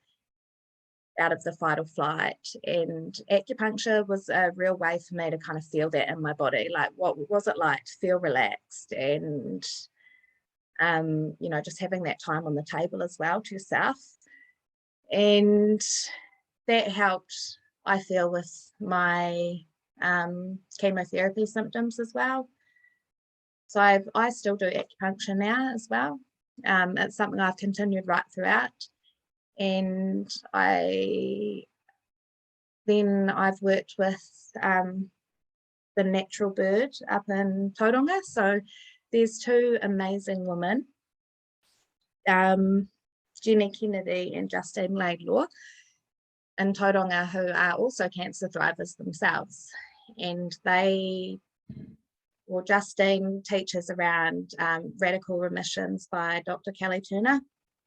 out of the fight or flight. And acupuncture was a real way for me to kind of feel that in my body. Like, what was it like to feel relaxed, and just having that time on the table as well to yourself. And that helped, I feel, with my chemotherapy symptoms as well. So I still do acupuncture now as well. It's something I've continued right throughout. And I've worked with the Natural Bird up in Tauranga. So there's 2 amazing women, Jenny Kennedy and Justine Laidlaw in Tauranga, who are also cancer thrivers themselves. And Justine teaches around radical remissions by Dr. Kelly Turner.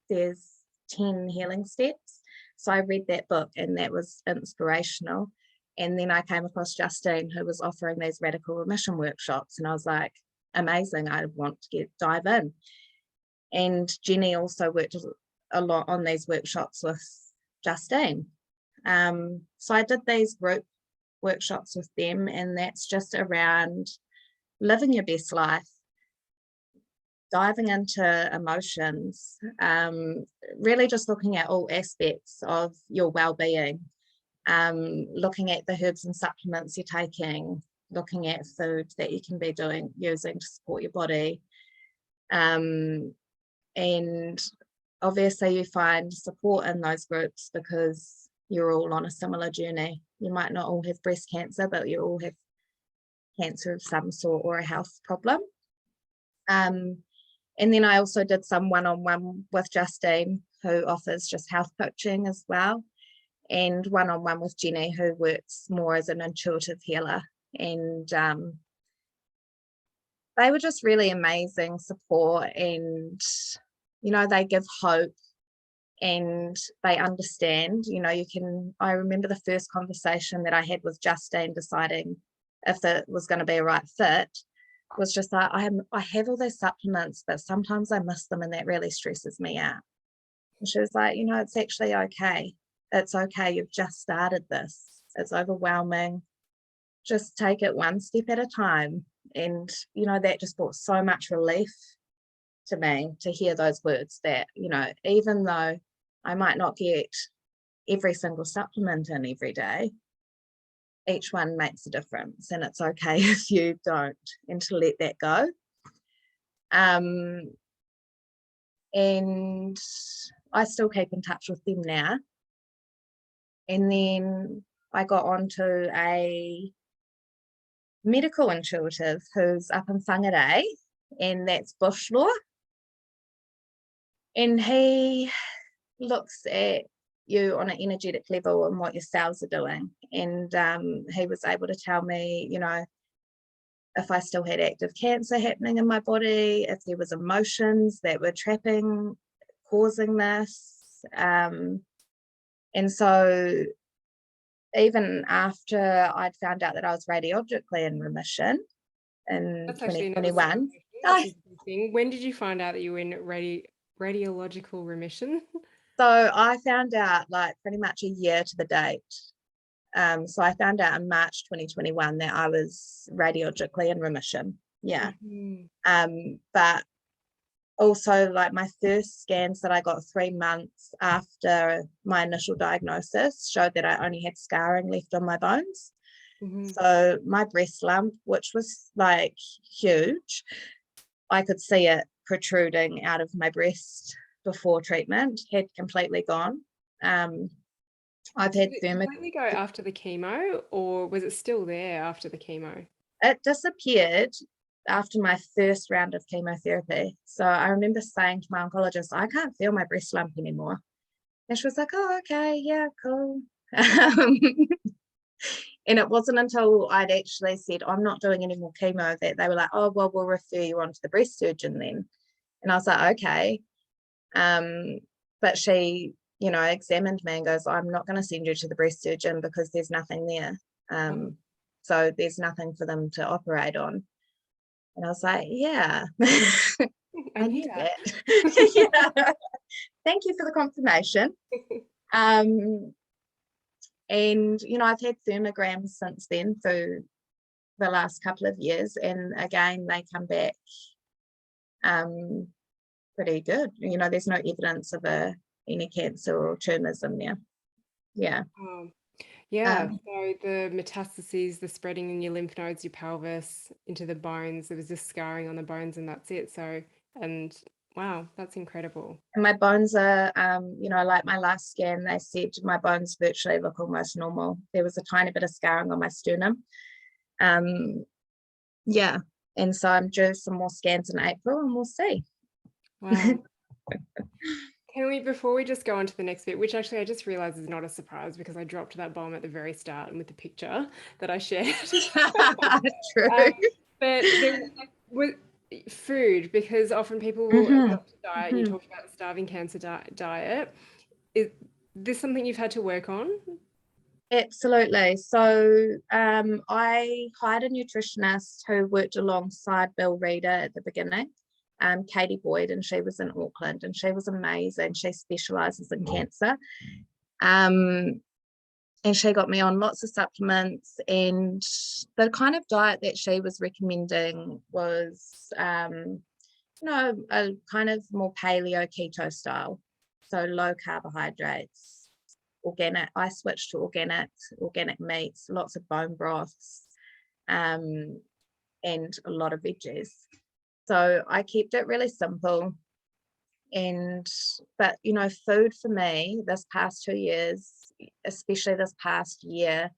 There's 10 healing steps. So I read that book, and that was inspirational. And then I came across Justine, who was offering these radical remission workshops, and I was like, amazing, I want to dive in. And Jenny also worked a lot on these workshops with Justine. So I did these group workshops with them, and that's just around living your best life, diving into emotions, really just looking at all aspects of your well-being, looking at the herbs and supplements you're taking, looking at food that you can be using to support your body. And obviously you find support in those groups because you're all on a similar journey. You might not all have breast cancer, but you all have cancer of some sort or a health problem. And then I also did some one-on-one with Justine, who offers just health coaching as well, and one-on-one with Jenny, who works more as an intuitive healer. And they were just really amazing support, and they give hope and they understand, you know, I remember the first conversation that I had with Justine deciding if it was going to be a right fit was just like, I have all those supplements, but sometimes I miss them and that really stresses me out. And she was like, you know, it's actually okay. It's okay. You've just started this. It's overwhelming. Just take it one step at a time. And, you know, that just brought so much relief to me to hear those words that, you know, even though I might not get every single supplement in every day, each one makes a difference, and it's okay if you don't, and to let that go. And I still keep in touch with them now. And then I got onto a medical intuitive who's up in Whangarei, and that's bush law. And he looks at you on an energetic level and what your cells are doing. And he was able to tell me, you know, if I still had active cancer happening in my body, if there was emotions that were causing this. And so even after I'd found out that I was radiologically in remission in 2021. When did you find out that you were in radiological remission? So I found out like pretty much a year to the date. So I found out in March 2021 that I was radiologically in remission. Yeah. But also, like, my first scans that I got 3 months after my initial diagnosis showed that I only had scarring left on my bones. So my breast lump, which was like huge, I could see it protruding out of my breast before treatment, had completely gone. I've had completely go after the chemo, or was it still there after the chemo? It disappeared after my first round of chemotherapy. So I remember saying to my oncologist, I can't feel my breast lump anymore. And she was like, oh, okay, yeah, cool. And it wasn't until I'd actually said, I'm not doing any more chemo, that they were like, oh, well, we'll refer you on to the breast surgeon then. And I was like, okay. But she, you know, examined me and goes, I'm not going to send you to the breast surgeon because there's nothing there. So there's nothing for them to operate on. And I was like, yeah, I knew that. Yeah. Thank you for the confirmation. And, you know, I've had thermograms since then through the last couple of years. And again, they come back pretty good. You know, there's no evidence of any cancer or tumors in there. Yeah. So the metastases, the spreading in your lymph nodes, your pelvis, into the bones, there was just scarring on the bones, and that's it. So, and wow, that's incredible. And my bones are, you know, like my last scan, they said my bones virtually look almost normal. There was a tiny bit of scarring on my sternum. Yeah. And so I'm due some more scans in April, and we'll see. Wow. Before we just go on to the next bit, which actually I just realized is not a surprise because I dropped that bomb at the very start and with the picture that I shared. True. But with food, because often people adopt a diet, you talked about the starving cancer diet. Is this something you've had to work on? Absolutely. So I hired a nutritionist who worked alongside Bill Reader at the beginning. Katie Boyd, and she was in Auckland, and she was amazing. She specializes in cancer. And she got me on lots of supplements, and the kind of diet that she was recommending was, you know, a kind of more paleo keto style. So low carbohydrates, organic. I switched to organic meats, lots of bone broths, and a lot of veggies. So I kept it really simple. But, you know, food for me this past 2 years, especially this past year,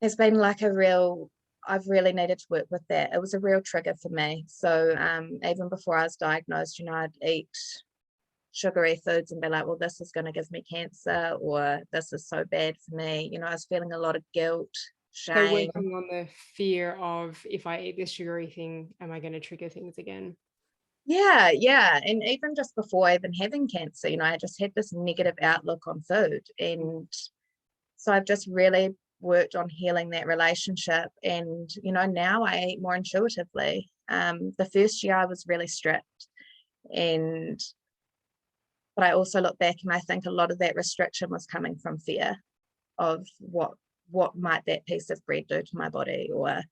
has been like I've really needed to work with that. It was a real trigger for me. So even before I was diagnosed, you know, I'd eat sugary foods and be like, well, this is going to give me cancer, or this is so bad for me. You know, I was feeling a lot of guilt, shame. So working on the fear of, if I eat this sugary thing, am I going to trigger things again? Yeah. And even just before even having cancer, I just had this negative outlook on food. And so I've just really worked on healing that relationship. And, now I eat more intuitively. The first year I was really strict. But I also look back and I think a lot of that restriction was coming from fear of what might that piece of bread do to my body, or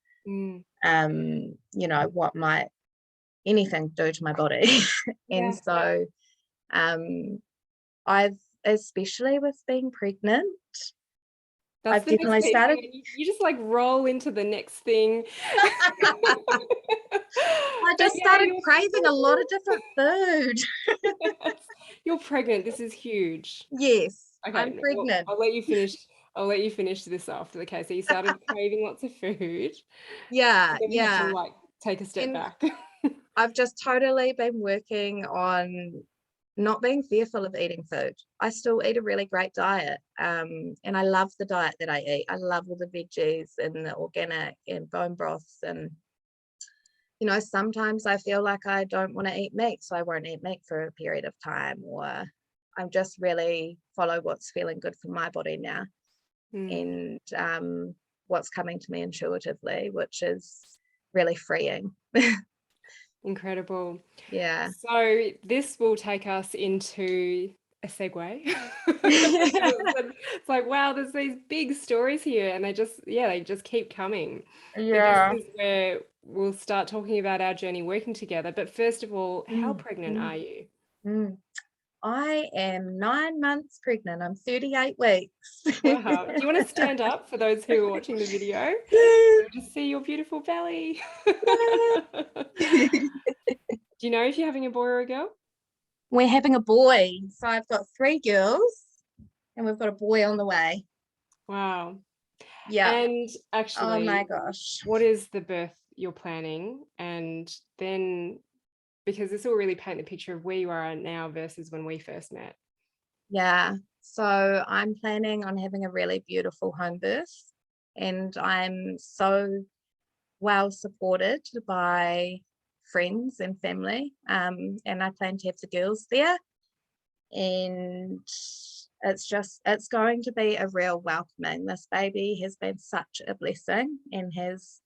what might anything do to my body. And so I've, especially with being pregnant, I've definitely started. You just like roll into the next thing. I just started craving a lot of different food. You're pregnant. This is huge. Yes, okay, I'm pregnant. I'll let you finish. I'll let you finish this after. Okay, so you started craving lots of food. Yeah. You have to like take a step back. I've just totally been working on not being fearful of eating food. I still eat a really great diet, and I love the diet that I eat. I love all the veggies and the organic and bone broths, and sometimes I feel like I don't want to eat meat, so I won't eat meat for a period of time, or I'm just really follow what's feeling good for my body now, and what's coming to me intuitively, which is really freeing. Incredible. Yeah. So this will take us into a segue. It's like, wow, there's these big stories here, and they just keep coming. Yeah. This is where we'll start talking about our journey working together. But first of all, how pregnant are you? I am 9 months pregnant. I'm 38 weeks. Wow. Do you want to stand up for those who are watching the video? Just see your beautiful belly. Do you know if you're having a boy or a girl? We're having a boy. So I've got 3 girls and we've got a boy on the way. Wow. Yeah. And actually, oh my gosh, what is the birth you're planning? And then, because this will really paint the picture of where you are now versus when we first met. Yeah. So I'm planning on having a really beautiful home birth, and I'm so well supported by friends and family. And I plan to have the girls there, and it's going to be a real welcoming. This baby has been such a blessing and has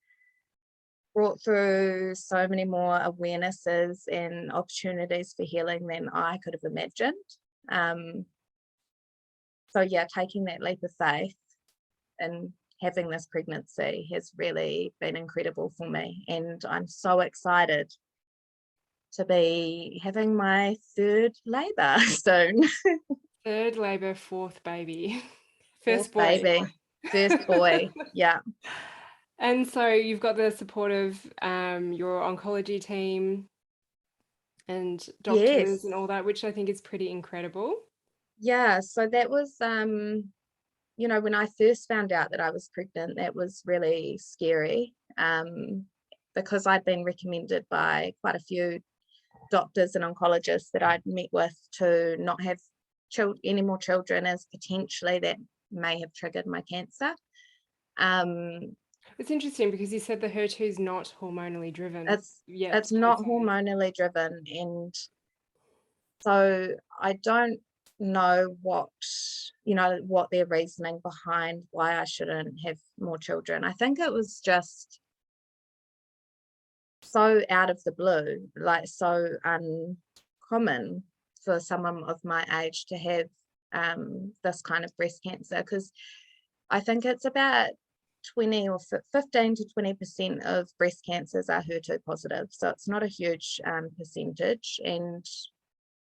brought through so many more awarenesses and opportunities for healing than I could have imagined. So yeah, taking that leap of faith and having this pregnancy has really been incredible for me, and I'm so excited to be having my 3rd labor soon. 3rd labor, 4th baby. First boy. First boy. Yeah. And so you've got the support of your oncology team and doctors and all that, which I think is pretty incredible. Yeah, so that was when I first found out that I was pregnant, that was really scary, because I'd been recommended by quite a few doctors and oncologists that I'd met with to not have any more children, as potentially that may have triggered my cancer. It's interesting because you said the HER2 is not hormonally driven. It's not hormonally driven, and so I don't know what their reasoning behind why I shouldn't have more children. I think it was just so out of the blue, like so uncommon for someone of my age to have this kind of breast cancer, because I think it's about 20 or 15 to 20% of breast cancers are HER2 positive, so it's not a huge percentage. And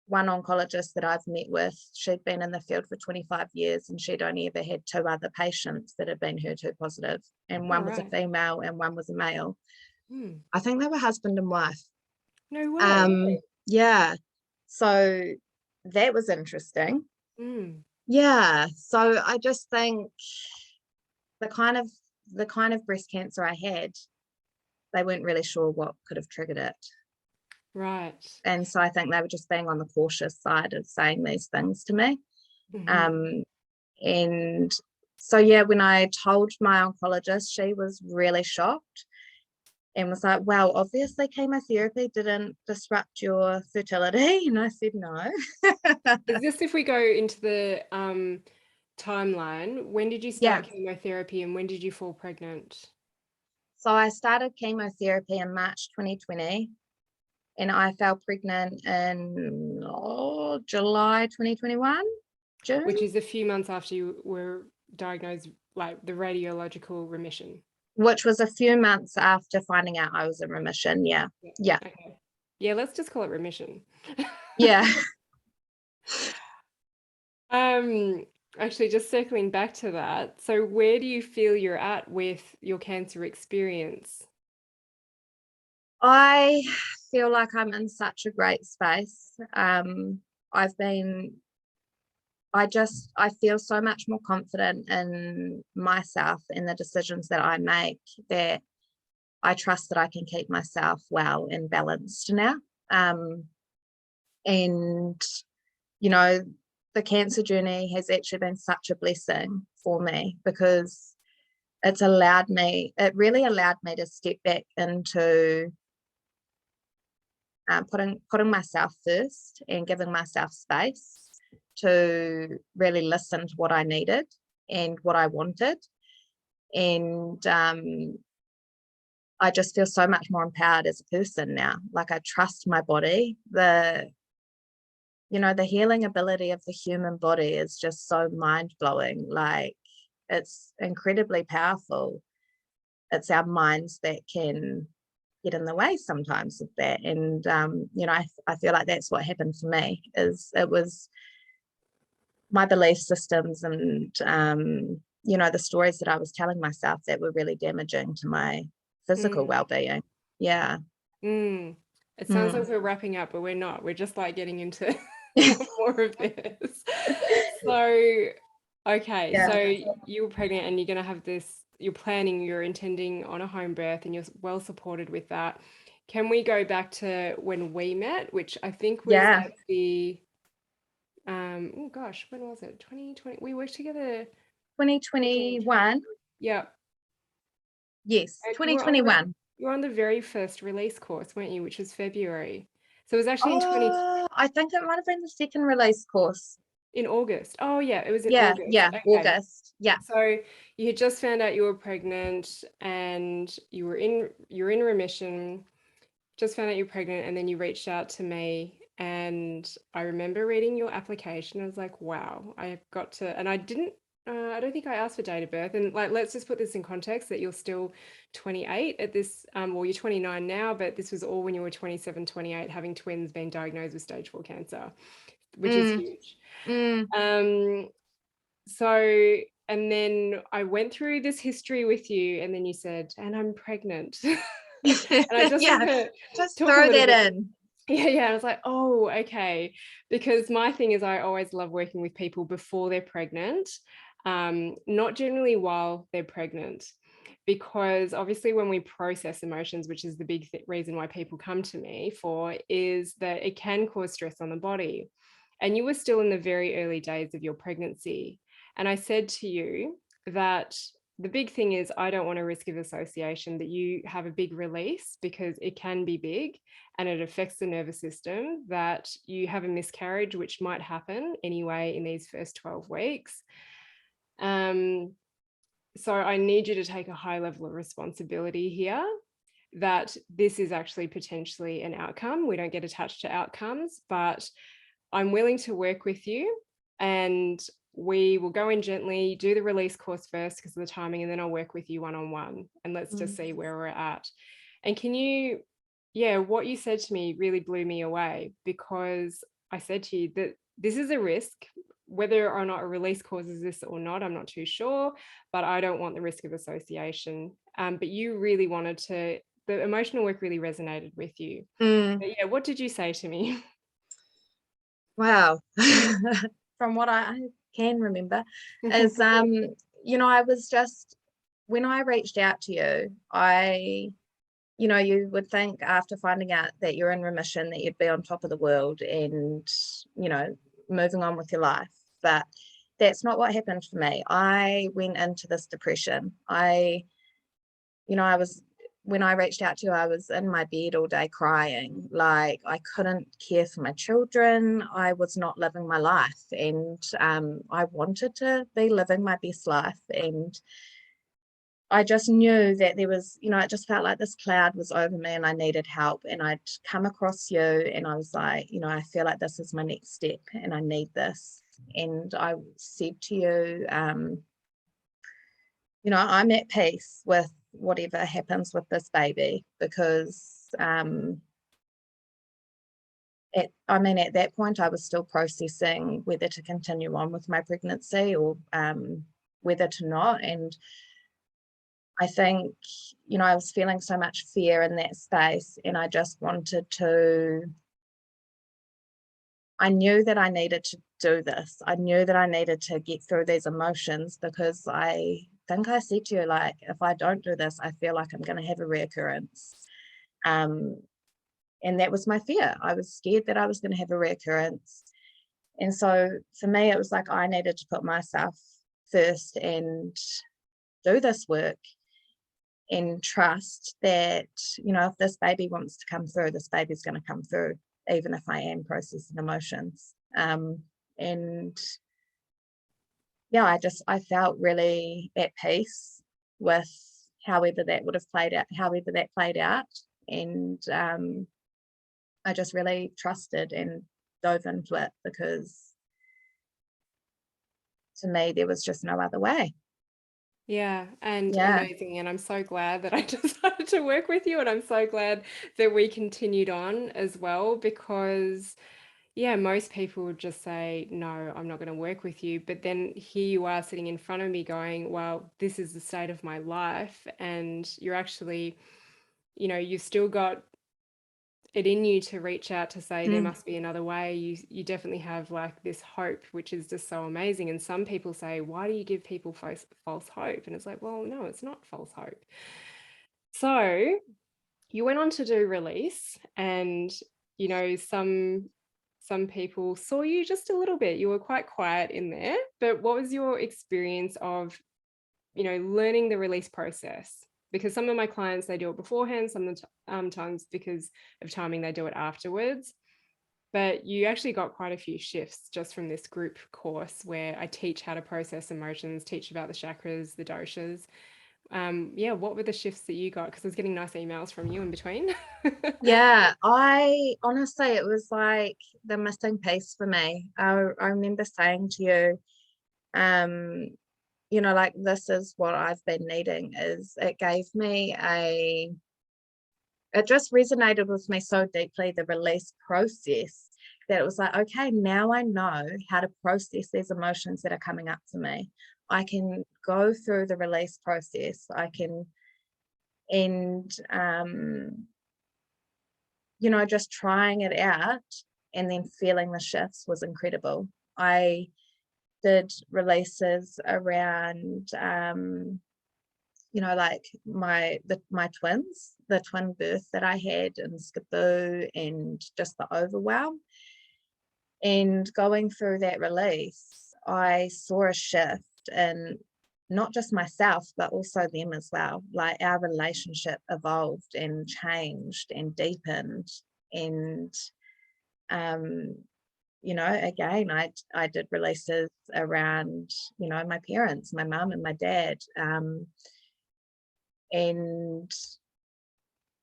one oncologist that I've met with, she'd been in the field for 25 years and she'd only ever had 2 other patients that had been HER2 positive, and one was a female and one was a male. I think they were husband and wife. No way. Yeah, so that was interesting. Yeah, so I just think the kind of breast cancer I had, they weren't really sure what could have triggered it. Right. And so I think they were just being on the cautious side of saying these things to me. And so, yeah, when I told my oncologist, she was really shocked. and was like, well, obviously chemotherapy didn't disrupt your fertility. And I said, no. Is this if we go into the timeline, when did you Yeah. start chemotherapy and when did you fall pregnant? So I started chemotherapy in March 2020, and I fell pregnant in July 2021, June. Which is a few months after you were diagnosed, like the radiological remission. Which was a few months after finding out I was in remission. Yeah. Yeah. Okay. Yeah, let's just call it remission. Yeah. Actually, just circling back to that. So where do you feel you're at with your cancer experience? I feel like I'm in such a great space. I feel so much more confident in myself and the decisions that I make, that I trust that I can keep myself well and balanced now. And, you know, the cancer journey has actually been such a blessing for me, because it really allowed me to step back into putting myself first and giving myself space to really listen to what I needed and what I wanted. And I just feel so much more empowered as a person now. Like, I trust my body. The healing ability of the human body is just so mind-blowing. Like, it's incredibly powerful. It's our minds that can get in the way sometimes of that. And I feel like that's what happened for me. It was my belief systems and the stories that I was telling myself that were really damaging to my physical well-being. Yeah. It sounds like we're wrapping up, but we're not. We're just like getting into more of this. So, okay, Yeah. so you were pregnant and you're going to have this, you're intending on a home birth, and you're well supported with that. Can we go back to when we met, which I think was at the, oh gosh, when was it? 2020? We worked together. 2021. Yeah. Yes, And 2021. you were on the very first release course, weren't you? Which was February. So it was actually in 20. I think it might have been the second release course. In August. Oh yeah, it was in Yeah, August. yeah, Okay. August. Yeah. So you had just found out you were pregnant and you were in remission, just found out you were pregnant, and then you reached out to me, and I remember reading your application. I was like, wow, I've got to, and I don't think I asked for date of birth. And like, let's just put this in context that you're still 28 at this, well, you're 29 now, but this was all when you were 27, 28, having twins, being diagnosed with stage 4 cancer, which is huge. So, and then I went through this history with you, and then you said, and I'm pregnant. And I just want to just talk throw that in. Yeah. I was like, oh, okay. Because my thing is, I always love working with people before they're pregnant, not generally while they're pregnant. Because obviously when we process emotions, which is the big reason why people come to me for, is that it can cause stress on the body. And you were still in the very early days of your pregnancy. And I said to you that the big thing is, I don't want a risk of association, that you have a big release, because it can be big and it affects the nervous system, that you have a miscarriage, which might happen anyway in these first 12 weeks. So I need you to take a high level of responsibility here, that this is actually potentially an outcome. We don't get attached to outcomes, but I'm willing to work with you, and we will go in gently, do the release course first because of the timing, and then I'll work with you one-on-one, and let's just see where we're at. And what you said to me really blew me away, because I said to you that this is a risk. Whether or not a release causes this or not, I'm not too sure, but I don't want the risk of association. But you really wanted to, the emotional work really resonated with you. But yeah, what did you say to me? Wow. From what I can remember is, I was just, when I reached out to you, you would think after finding out that you're in remission that you'd be on top of the world and, moving on with your life. But that's not what happened for me. I went into this depression. I was when I reached out to you, I was in my bed all day crying. Like, I couldn't care for my children. I was not living my life, and I wanted to be living my best life. And I just knew that there was, it just felt like this cloud was over me and I needed help. And I'd come across you and I was like, I feel like this is my next step and I need this. And I said to you, I'm at peace with whatever happens with this baby, because at that point I was still processing whether to continue on with my pregnancy or whether to not. And I think, I was feeling so much fear in that space, and I just wanted to, I knew that I needed to do this. I knew that I needed to get through these emotions, because I think I said to you, like, if I don't do this, I feel like I'm going to have a reoccurrence. And that was my fear. I was scared that I was going to have a reoccurrence. And so for me, it was like I needed to put myself first and do this work and trust that, if this baby wants to come through, this baby's going to come through, even if I am processing emotions. And yeah, I felt really at peace with however that played out. And I just really trusted and dove into it, because to me, there was just no other way. Yeah, and Yeah. amazing. And I'm so glad that I decided to work with you. And I'm so glad that we continued on as well, because yeah, most people would just say, no, I'm not going to work with you. But then here you are sitting in front of me going, well, this is the state of my life. And you're actually, you've still got it in you to reach out to say there must be another way. You definitely have like this hope, which is just so amazing. And some people say, why do you give people false hope? And it's like, well, no, it's not false hope. So you went on to do release, and some people saw you just a little bit. You were quite quiet in there, but what was your experience of learning the release process? Because some of my clients, they do it beforehand, sometimes because of timing they do it afterwards. But you actually got quite a few shifts just from this group course where I teach how to process emotions, teach about the chakras, the doshas. What were the shifts that you got? Because I was getting nice emails from you in between. Yeah, I honestly, it was like the missing piece for me. I remember saying to you, like, this is what I've been needing. It just resonated with me so deeply, the release process, that it was like, okay, now I know how to process these emotions that are coming up for me. I can go through the release process. Just trying it out and then feeling the shifts was incredible. I did releases around like my twins, the twin birth that I had in Skidoo, and just the overwhelm. And going through that release, I saw a shift in not just myself, but also them as well. Like, our relationship evolved and changed and deepened. And again, I did releases around, my parents, my mum and my dad. And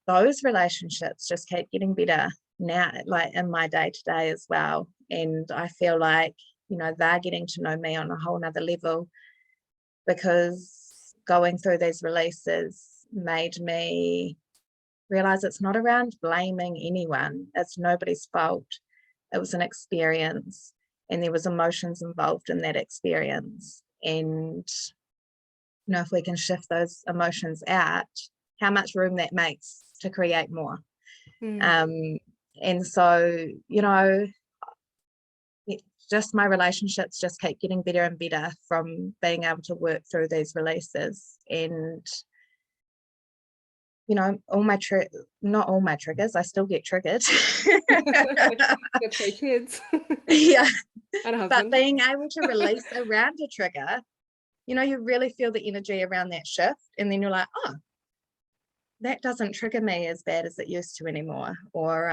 those relationships just keep getting better now, like in my day-to-day as well. And I feel like, they're getting to know me on a whole nother level, because going through these releases made me realize it's not around blaming anyone. It's nobody's fault. It was an experience, and there was emotions involved in that experience. And if we can shift those emotions out, how much room that makes to create more. And so, just my relationships just keep getting better and better from being able to work through these releases. And not all my triggers, I still get triggered. Got 3 kids. Yeah. And a husband. But being able to release around a trigger, you really feel the energy around that shift, and then you're like, oh, that doesn't trigger me as bad as it used to anymore. Or,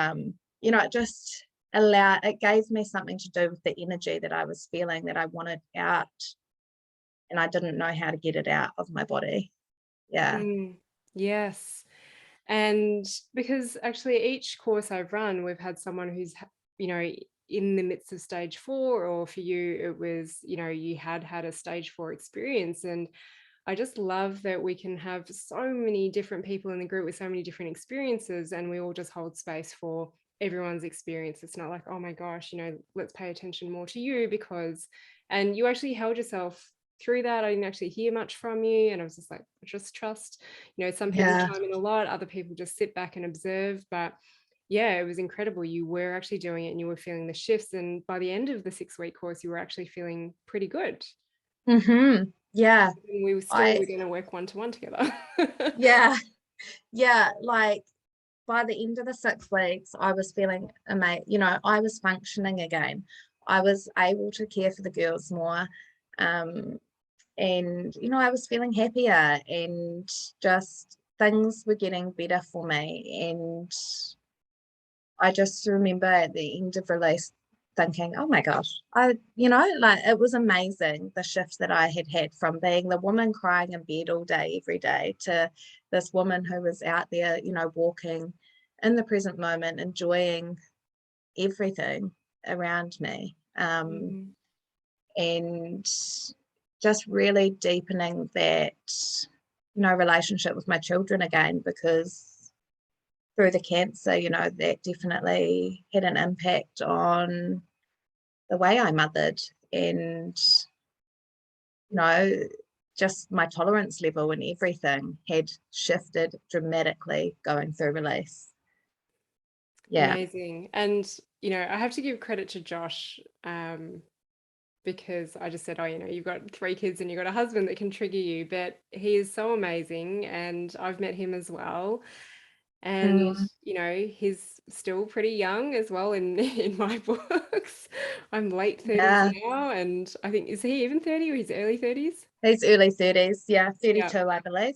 it gave me something to do with the energy that I was feeling that I wanted out, and I didn't know how to get it out of my body. Yeah. Yes. And because actually each course I've run, we've had someone who's, in the midst of stage 4, or for you, it was, you had a stage 4 experience. And I just love that we can have so many different people in the group with so many different experiences, and we all just hold space for everyone's experience. It's not like, oh my gosh, let's pay attention more to you because, and you actually held yourself through that. I didn't actually hear much from you, and I was just like, just trust, some people Yeah. chime in a lot, other people just sit back and observe. But yeah, it was incredible. You were actually doing it and you were feeling the shifts, and by the end of the 6-week course you were actually feeling pretty good. Yeah. And we were going to work one-to-one together. Yeah. Yeah. Like, by the end of the 6 weeks, I was feeling amazing. I was functioning again. I was able to care for the girls more. And, I was feeling happier, and just things were getting better for me. And I just remember at the end of release thinking, oh my gosh, it was amazing, the shift that I had from being the woman crying in bed all day, every day, to this woman who was out there, walking in the present moment, enjoying everything around me. And just really deepening that, relationship with my children again, because through the cancer, that definitely had an impact on the way I mothered, and, just my tolerance level and everything had shifted dramatically going through release. Yeah. Amazing. And I have to give credit to Josh, because I just said, oh, you've got 3 kids and you've got a husband that can trigger you, but he is so amazing, and I've met him as well. And he's still pretty young as well in my books. I'm late 30s Yeah. now, and I think, is he even 30 or he's early 30s? He's early 30s. Yeah, Yeah. 32, I believe.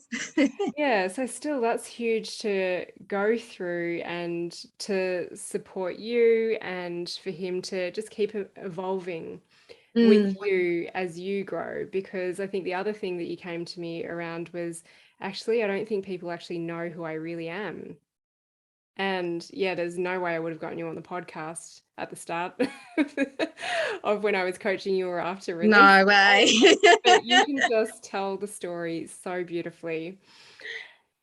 Yeah, so still that's huge to go through, and to support you, and for him to just keep evolving with you as you grow. Because I think the other thing that you came to me around was, actually, I don't think people actually know who I really am. And yeah, there's no way I would have gotten you on the podcast at the start of when I was coaching you or after release. No way. But you can just tell the story so beautifully.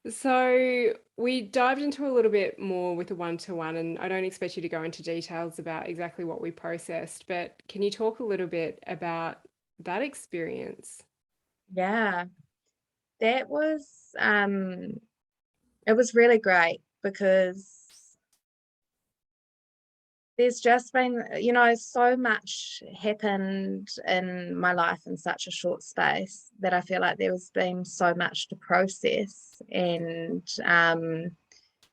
So we dived into a little bit more with the one-to-one, and I don't expect you to go into details about exactly what we processed, but can you talk a little bit about that experience? Yeah, that was it was really great, because there's just been, so much happened in my life in such a short space, that I feel like there was been so much to process. And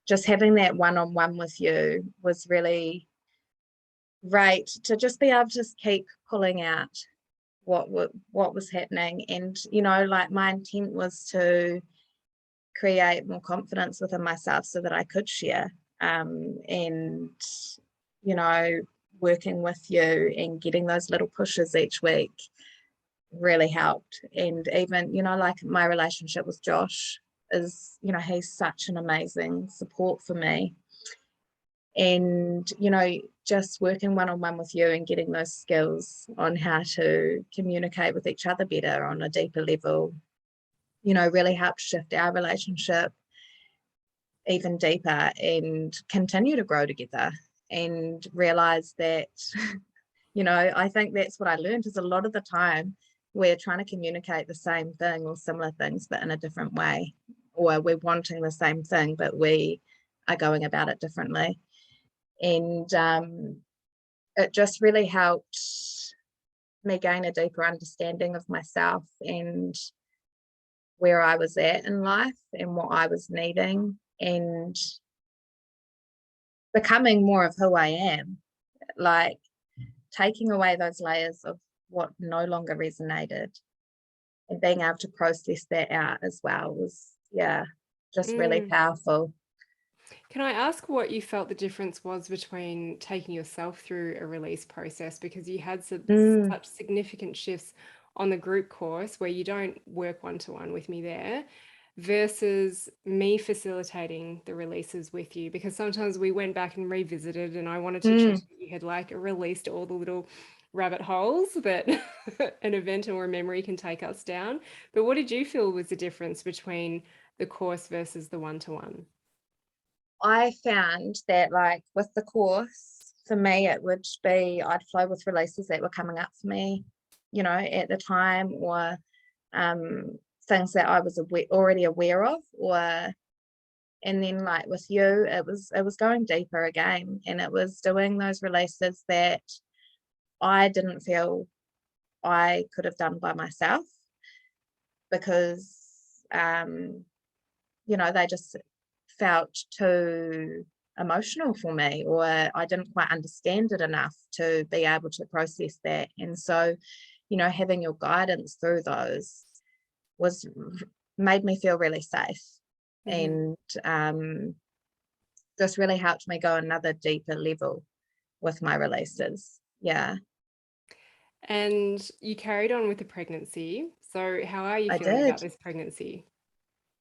just having that one-on-one with you was really great, to just be able to just keep pulling out what was happening. And like, my intent was to create more confidence within myself so that I could share, and working with you and getting those little pushes each week really helped. And even, like, my relationship with Josh is, he's such an amazing support for me. And, just working one-on-one with you and getting those skills on how to communicate with each other better on a deeper level, really helped shift our relationship even deeper, and continue to grow together, and realize that I think that's what I learned, is a lot of the time we're trying to communicate the same thing or similar things but in a different way, or we're wanting the same thing but we are going about it differently. And it just really helped me gain a deeper understanding of myself, and where I was at in life and what I was needing, and becoming more of who I am, like taking away those layers of what no longer resonated, and being able to process that out as well was, yeah, just really powerful. Can I ask what you felt the difference was between taking yourself through a release process, because you had such significant shifts on the group course where you don't work one-to-one with me there, versus me facilitating the releases with you? Because sometimes we went back and revisited and I wanted to check that you had like released all the little rabbit holes that an event or a memory can take us down. But what did you feel was the difference between the course versus the one-to-one? I found that like with the course, for me, it would be I'd flow with releases that were coming up for me, you know, at the time, or things that I was already aware of, and then like with you, it was going deeper again, and it was doing those releases that I didn't feel I could have done by myself, because you know, they just felt too emotional for me, or I didn't quite understand it enough to be able to process that. And so, you know, having your guidance through those made me feel really safe, and this really helped me go another deeper level with my releases. Yeah. And you carried on with the pregnancy. So how are you I feeling about did. this pregnancy?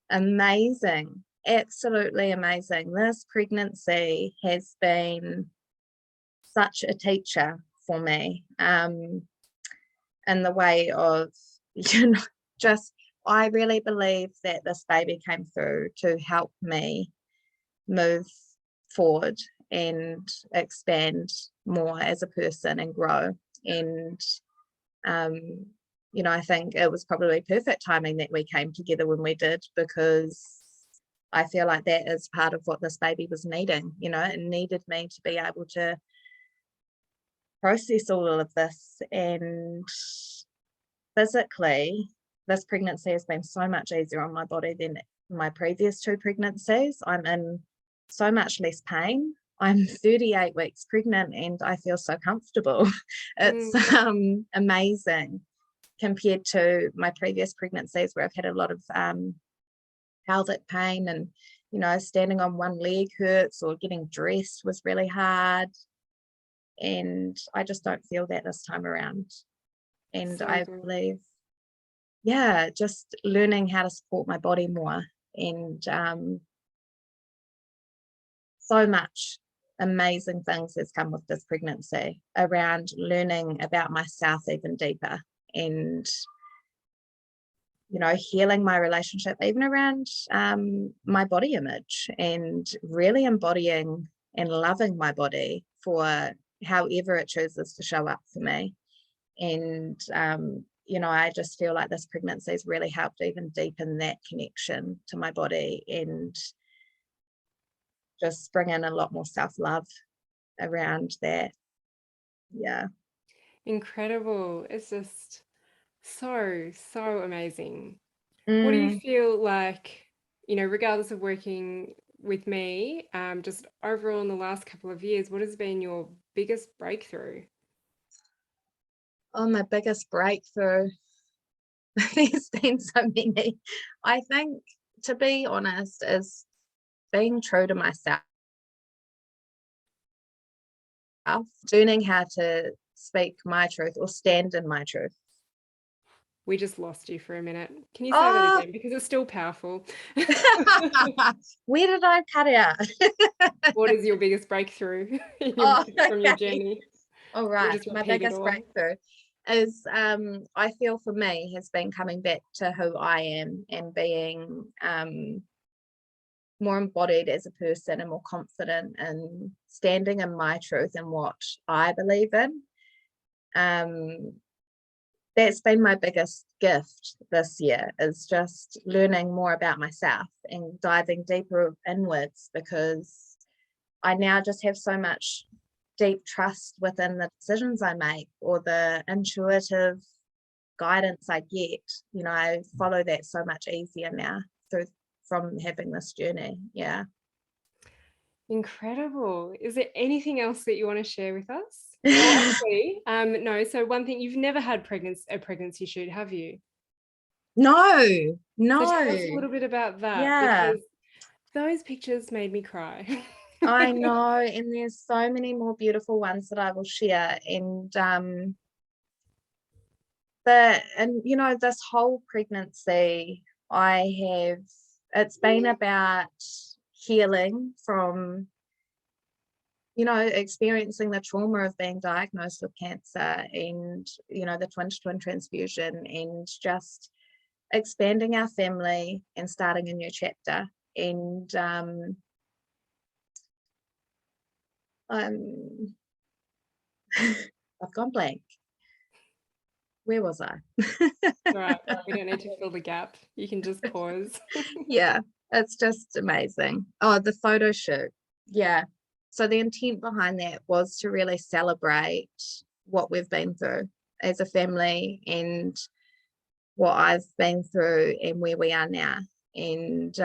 Amazing. Absolutely amazing. This pregnancy has been such a teacher for me, in the way of, you know, just, I really believe that this baby came through to help me move forward and expand more as a person and grow. And you know, I think it was probably perfect timing that we came together when we did, because I feel like that is part of what this baby was needing. You know, it needed me to be able to process all of this, and physically, this pregnancy has been so much easier on my body than my previous 2 pregnancies. I'm in so much less pain. I'm 38 weeks pregnant and I feel so comfortable. It's amazing compared to my previous pregnancies, where I've had a lot of pelvic pain, and, you know, standing on one leg hurts, or getting dressed was really hard. And I just don't feel that this time around. And So I good. believe, yeah, just learning how to support my body more, and so much amazing things has come with this pregnancy around learning about myself even deeper, and, you know, healing my relationship even around my body image, and really embodying and loving my body for however it chooses to show up for me. And you know, I just feel like this pregnancy has really helped even deepen that connection to my body, and just bring in a lot more self-love around that. Yeah. Incredible. It's just so amazing. What do you Mm. feel like, you know, regardless of working with me, just overall in the last couple of years, what has been your biggest breakthrough? Oh, my biggest breakthrough. There's been so many. I think, to be honest, is being true to myself, learning how to speak my truth or stand in my truth. We just lost you for a minute. Can you say that Oh, again? Because it's still powerful. where did I cut out? What is your biggest breakthrough Oh, from your okay. journey? All We'll right. just My repeat it biggest all. breakthrough is, I feel for me, has been coming back to who I am, and being more embodied as a person, and more confident, and standing in my truth and what I believe in. That's been my biggest gift this year, is just learning more about myself and diving deeper inwards, because I now just have so much deep trust within the decisions I make, or the intuitive guidance I get. You know, I follow that so much easier now from having this journey. Yeah. Incredible. Is there anything else that you want to share with us? Oh, actually, no. So one thing, you've never had a pregnancy shoot, have you? No, So no. tell us a little bit about that, Yeah. because Those pictures made me cry. I know, and there's so many more beautiful ones that I will share. And you know, this whole pregnancy, it's been about healing from, you know, experiencing the trauma of being diagnosed with cancer, and, you know, the twin transfusion, and just expanding our family and starting a new chapter. And I've gone blank. Where was I? Right, we don't need to fill the gap. You can just pause. Yeah, it's just amazing. Oh, the photo shoot. Yeah. So the intent behind that was to really celebrate what we've been through as a family, and what I've been through, and where we are now. And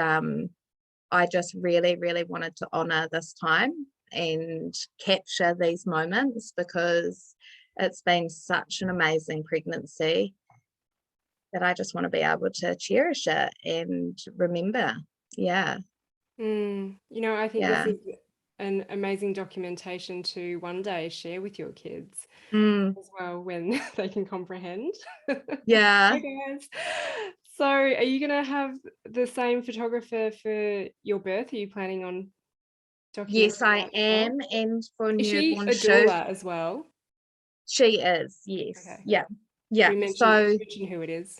I just really, really wanted to honor this time and capture these moments, because it's been such an amazing pregnancy that I just want to be able to cherish it and remember. Yeah. You know, I think this Yeah. is an amazing documentation to one day share with your kids as well, when they can comprehend. Yeah. Hi guys. So are you going to have the same photographer for your birth? Are you planning on Yes, documenting I that as well? am. And for Is she newborn a shoot, doula as well? she is. Yes. Okay. Yeah. Should Yeah. we So mention who it is?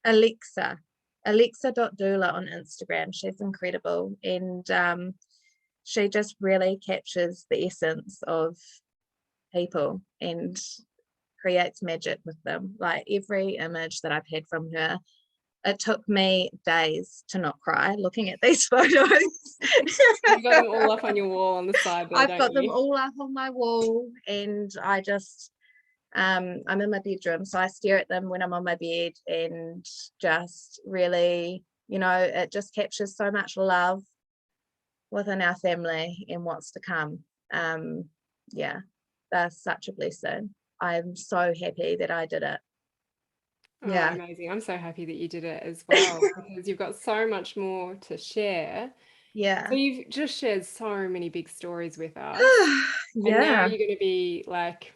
Alexia, Alexa.doula on Instagram. She's incredible. And she just really captures the essence of people and creates magic with them. Like, every image that I've had from her, it took me days to not cry looking at these photos. You've got them all up on your wall on the side there, I've don't got them you? all up on my wall, and I just I'm in my bedroom, so I stare at them when I'm on my bed, and just really, you know, it just captures so much love within our family and what's to come. Yeah, they're such a blessing. I'm so happy that I did it. Oh, Yeah. amazing. I'm so happy that you did it as well, because you've got so much more to share. So Yeah. you've just shared so many big stories with us, and now Yeah. you're going to be like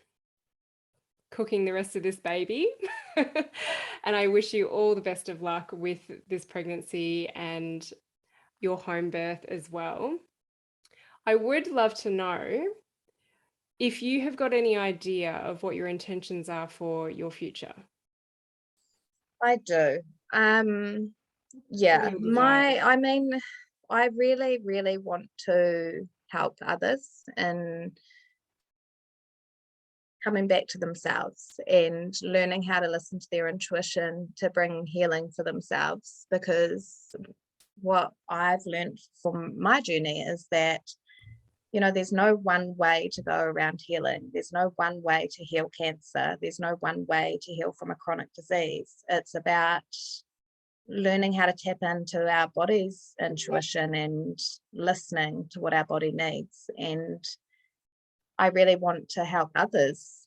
cooking the rest of this baby. And I wish you all the best of luck with this pregnancy and your home birth as well. I would love to know if you have got any idea of what your intentions are for your future. I do. What are Yeah, your desires? I mean, I really, really want to help others in coming back to themselves and learning how to listen to their intuition to bring healing for themselves. Because what I've learned from my journey is that, you know, there's no one way to go around healing. There's no one way to heal cancer. There's no one way to heal from a chronic disease. It's about learning how to tap into our body's intuition and listening to what our body needs. And I really want to help others.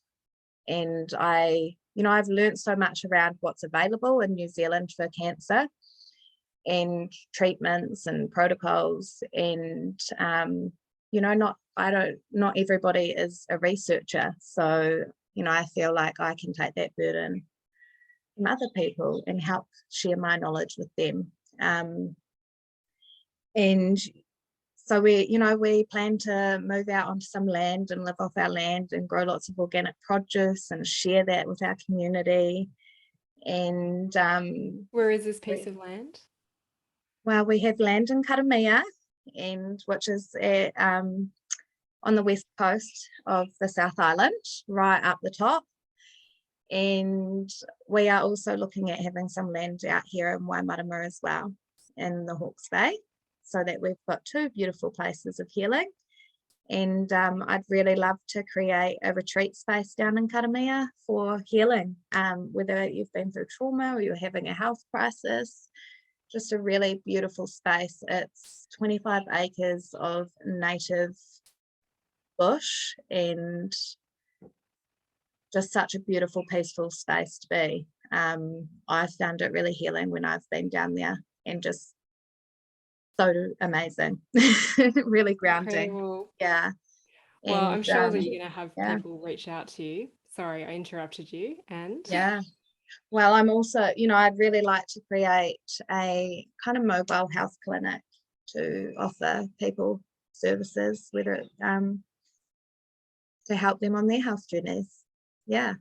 And I've learned so much around what's available in New Zealand for cancer and treatments and protocols. And not everybody is a researcher. So, I feel like I can take that burden from other people and help share my knowledge with them. And so we plan to move out onto some land and live off our land and grow lots of organic produce and share that with our community. And Where is this piece of land? well, we have land in Karamea, and which is on the west coast of the South Island, right up the top. And we are also looking at having some land out here in Waimarama as well, in the Hawke's Bay, so that we've got two beautiful places of healing. And I'd really love to create a retreat space down in Karamea for healing, whether you've been through trauma or you're having a health crisis. Just a really beautiful space. It's 25 acres of native bush, and just such a beautiful, peaceful space to be. I found it really healing when I've been down there, and just so amazing. Really grounding. Incredible. Yeah. Well, And I'm sure that you're going to have yeah. people reach out to you. Sorry, I interrupted you. And Yeah. Well, I'm also, I'd really like to create a kind of mobile health clinic to offer people services, whether to help them on their health journeys. Yeah.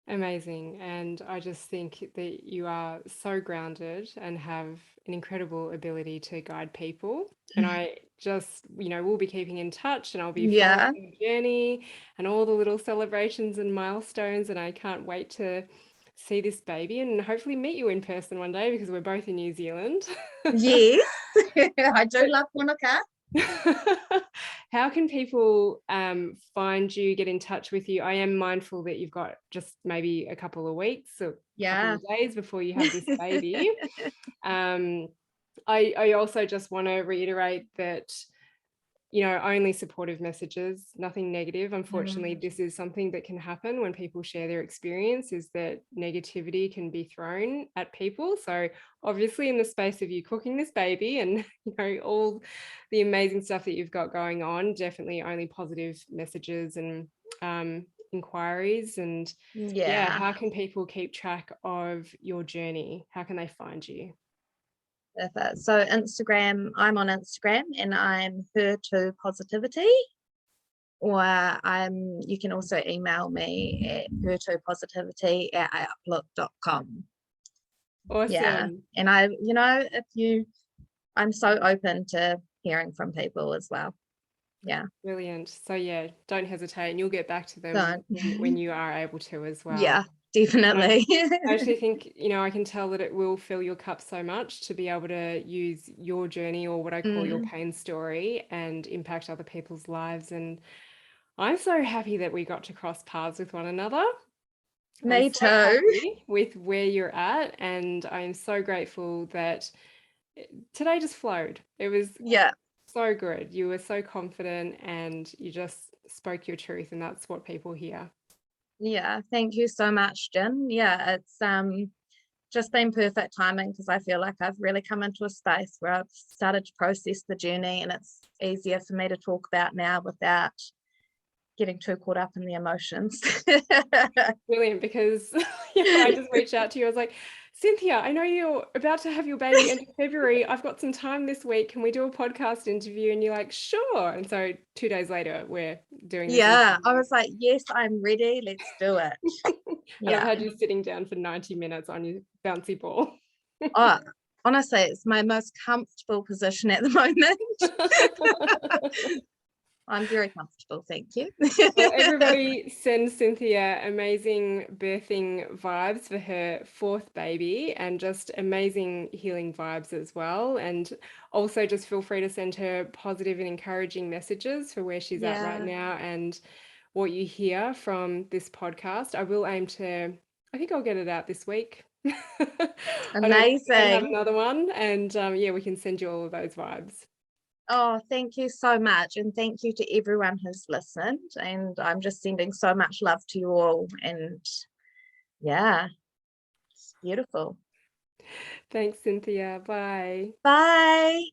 amazing. And I just think that you are so grounded and have an incredible ability to guide people. And I just, we'll be keeping in touch and I'll be following Yeah. your journey and all the little celebrations and milestones. And I can't wait to see this baby and hopefully meet you in person one day because we're both in New Zealand. Yes. I do love Wanaka. How can people find you, get in touch with you? I am mindful that you've got just maybe a couple of weeks or a couple of days before you have this baby. I also just want to reiterate that, only supportive messages, nothing negative. Unfortunately, this is something that can happen when people share their experience, is that negativity can be thrown at people. So obviously in the space of you cooking this baby and, all the amazing stuff that you've got going on, definitely only positive messages and inquiries. And how can people keep track of your journey? How can they find you? Perfect. So Instagram, I'm on Instagram and I'm her2 positivity, or you can also email me at her2positivity@outlook.com. Awesome. Yeah. And I'm so open to hearing from people as well. Yeah. Brilliant. So don't hesitate and you'll get back to them when you are able to as well. Yeah, definitely. I actually think, I can tell that it will fill your cup so much to be able to use your journey, or what I call your pain story, and impact other people's lives. And I'm so happy that we got to cross paths with one another. Me so too. Happy with where you're at, and I'm so grateful that today just flowed. It was so good. You were so confident and you just spoke your truth, and that's what people hear. Yeah, thank you so much, Jin. Yeah, it's just been perfect timing because I feel like I've really come into a space where I've started to process the journey, and it's easier for me to talk about now without getting too caught up in the emotions. Brilliant, because I just reached out to you. I was like, Cynthia, I know you're about to have your baby end of February. I've got some time this week. Can we do a podcast interview? And you're like, sure. And so 2 days later, we're doing this I interview. was like, yes, I'm ready. Let's do it. And I've had you sitting down for 90 minutes on your bouncy ball. Oh, honestly, it's my most comfortable position at the moment. I'm very comfortable, thank you. Well, everybody send Cynthia amazing birthing vibes for her 4th baby, and just amazing healing vibes as well. And also just feel free to send her positive and encouraging messages for where she's at right now and what you hear from this podcast. I will aim to, I think I'll get it out this week. Amazing. I don't have another one, and we can send you all of those vibes. Oh, thank you so much. And thank you to everyone who's listened. And I'm just sending so much love to you all. And it's beautiful. Thanks, Cynthia. Bye. Bye.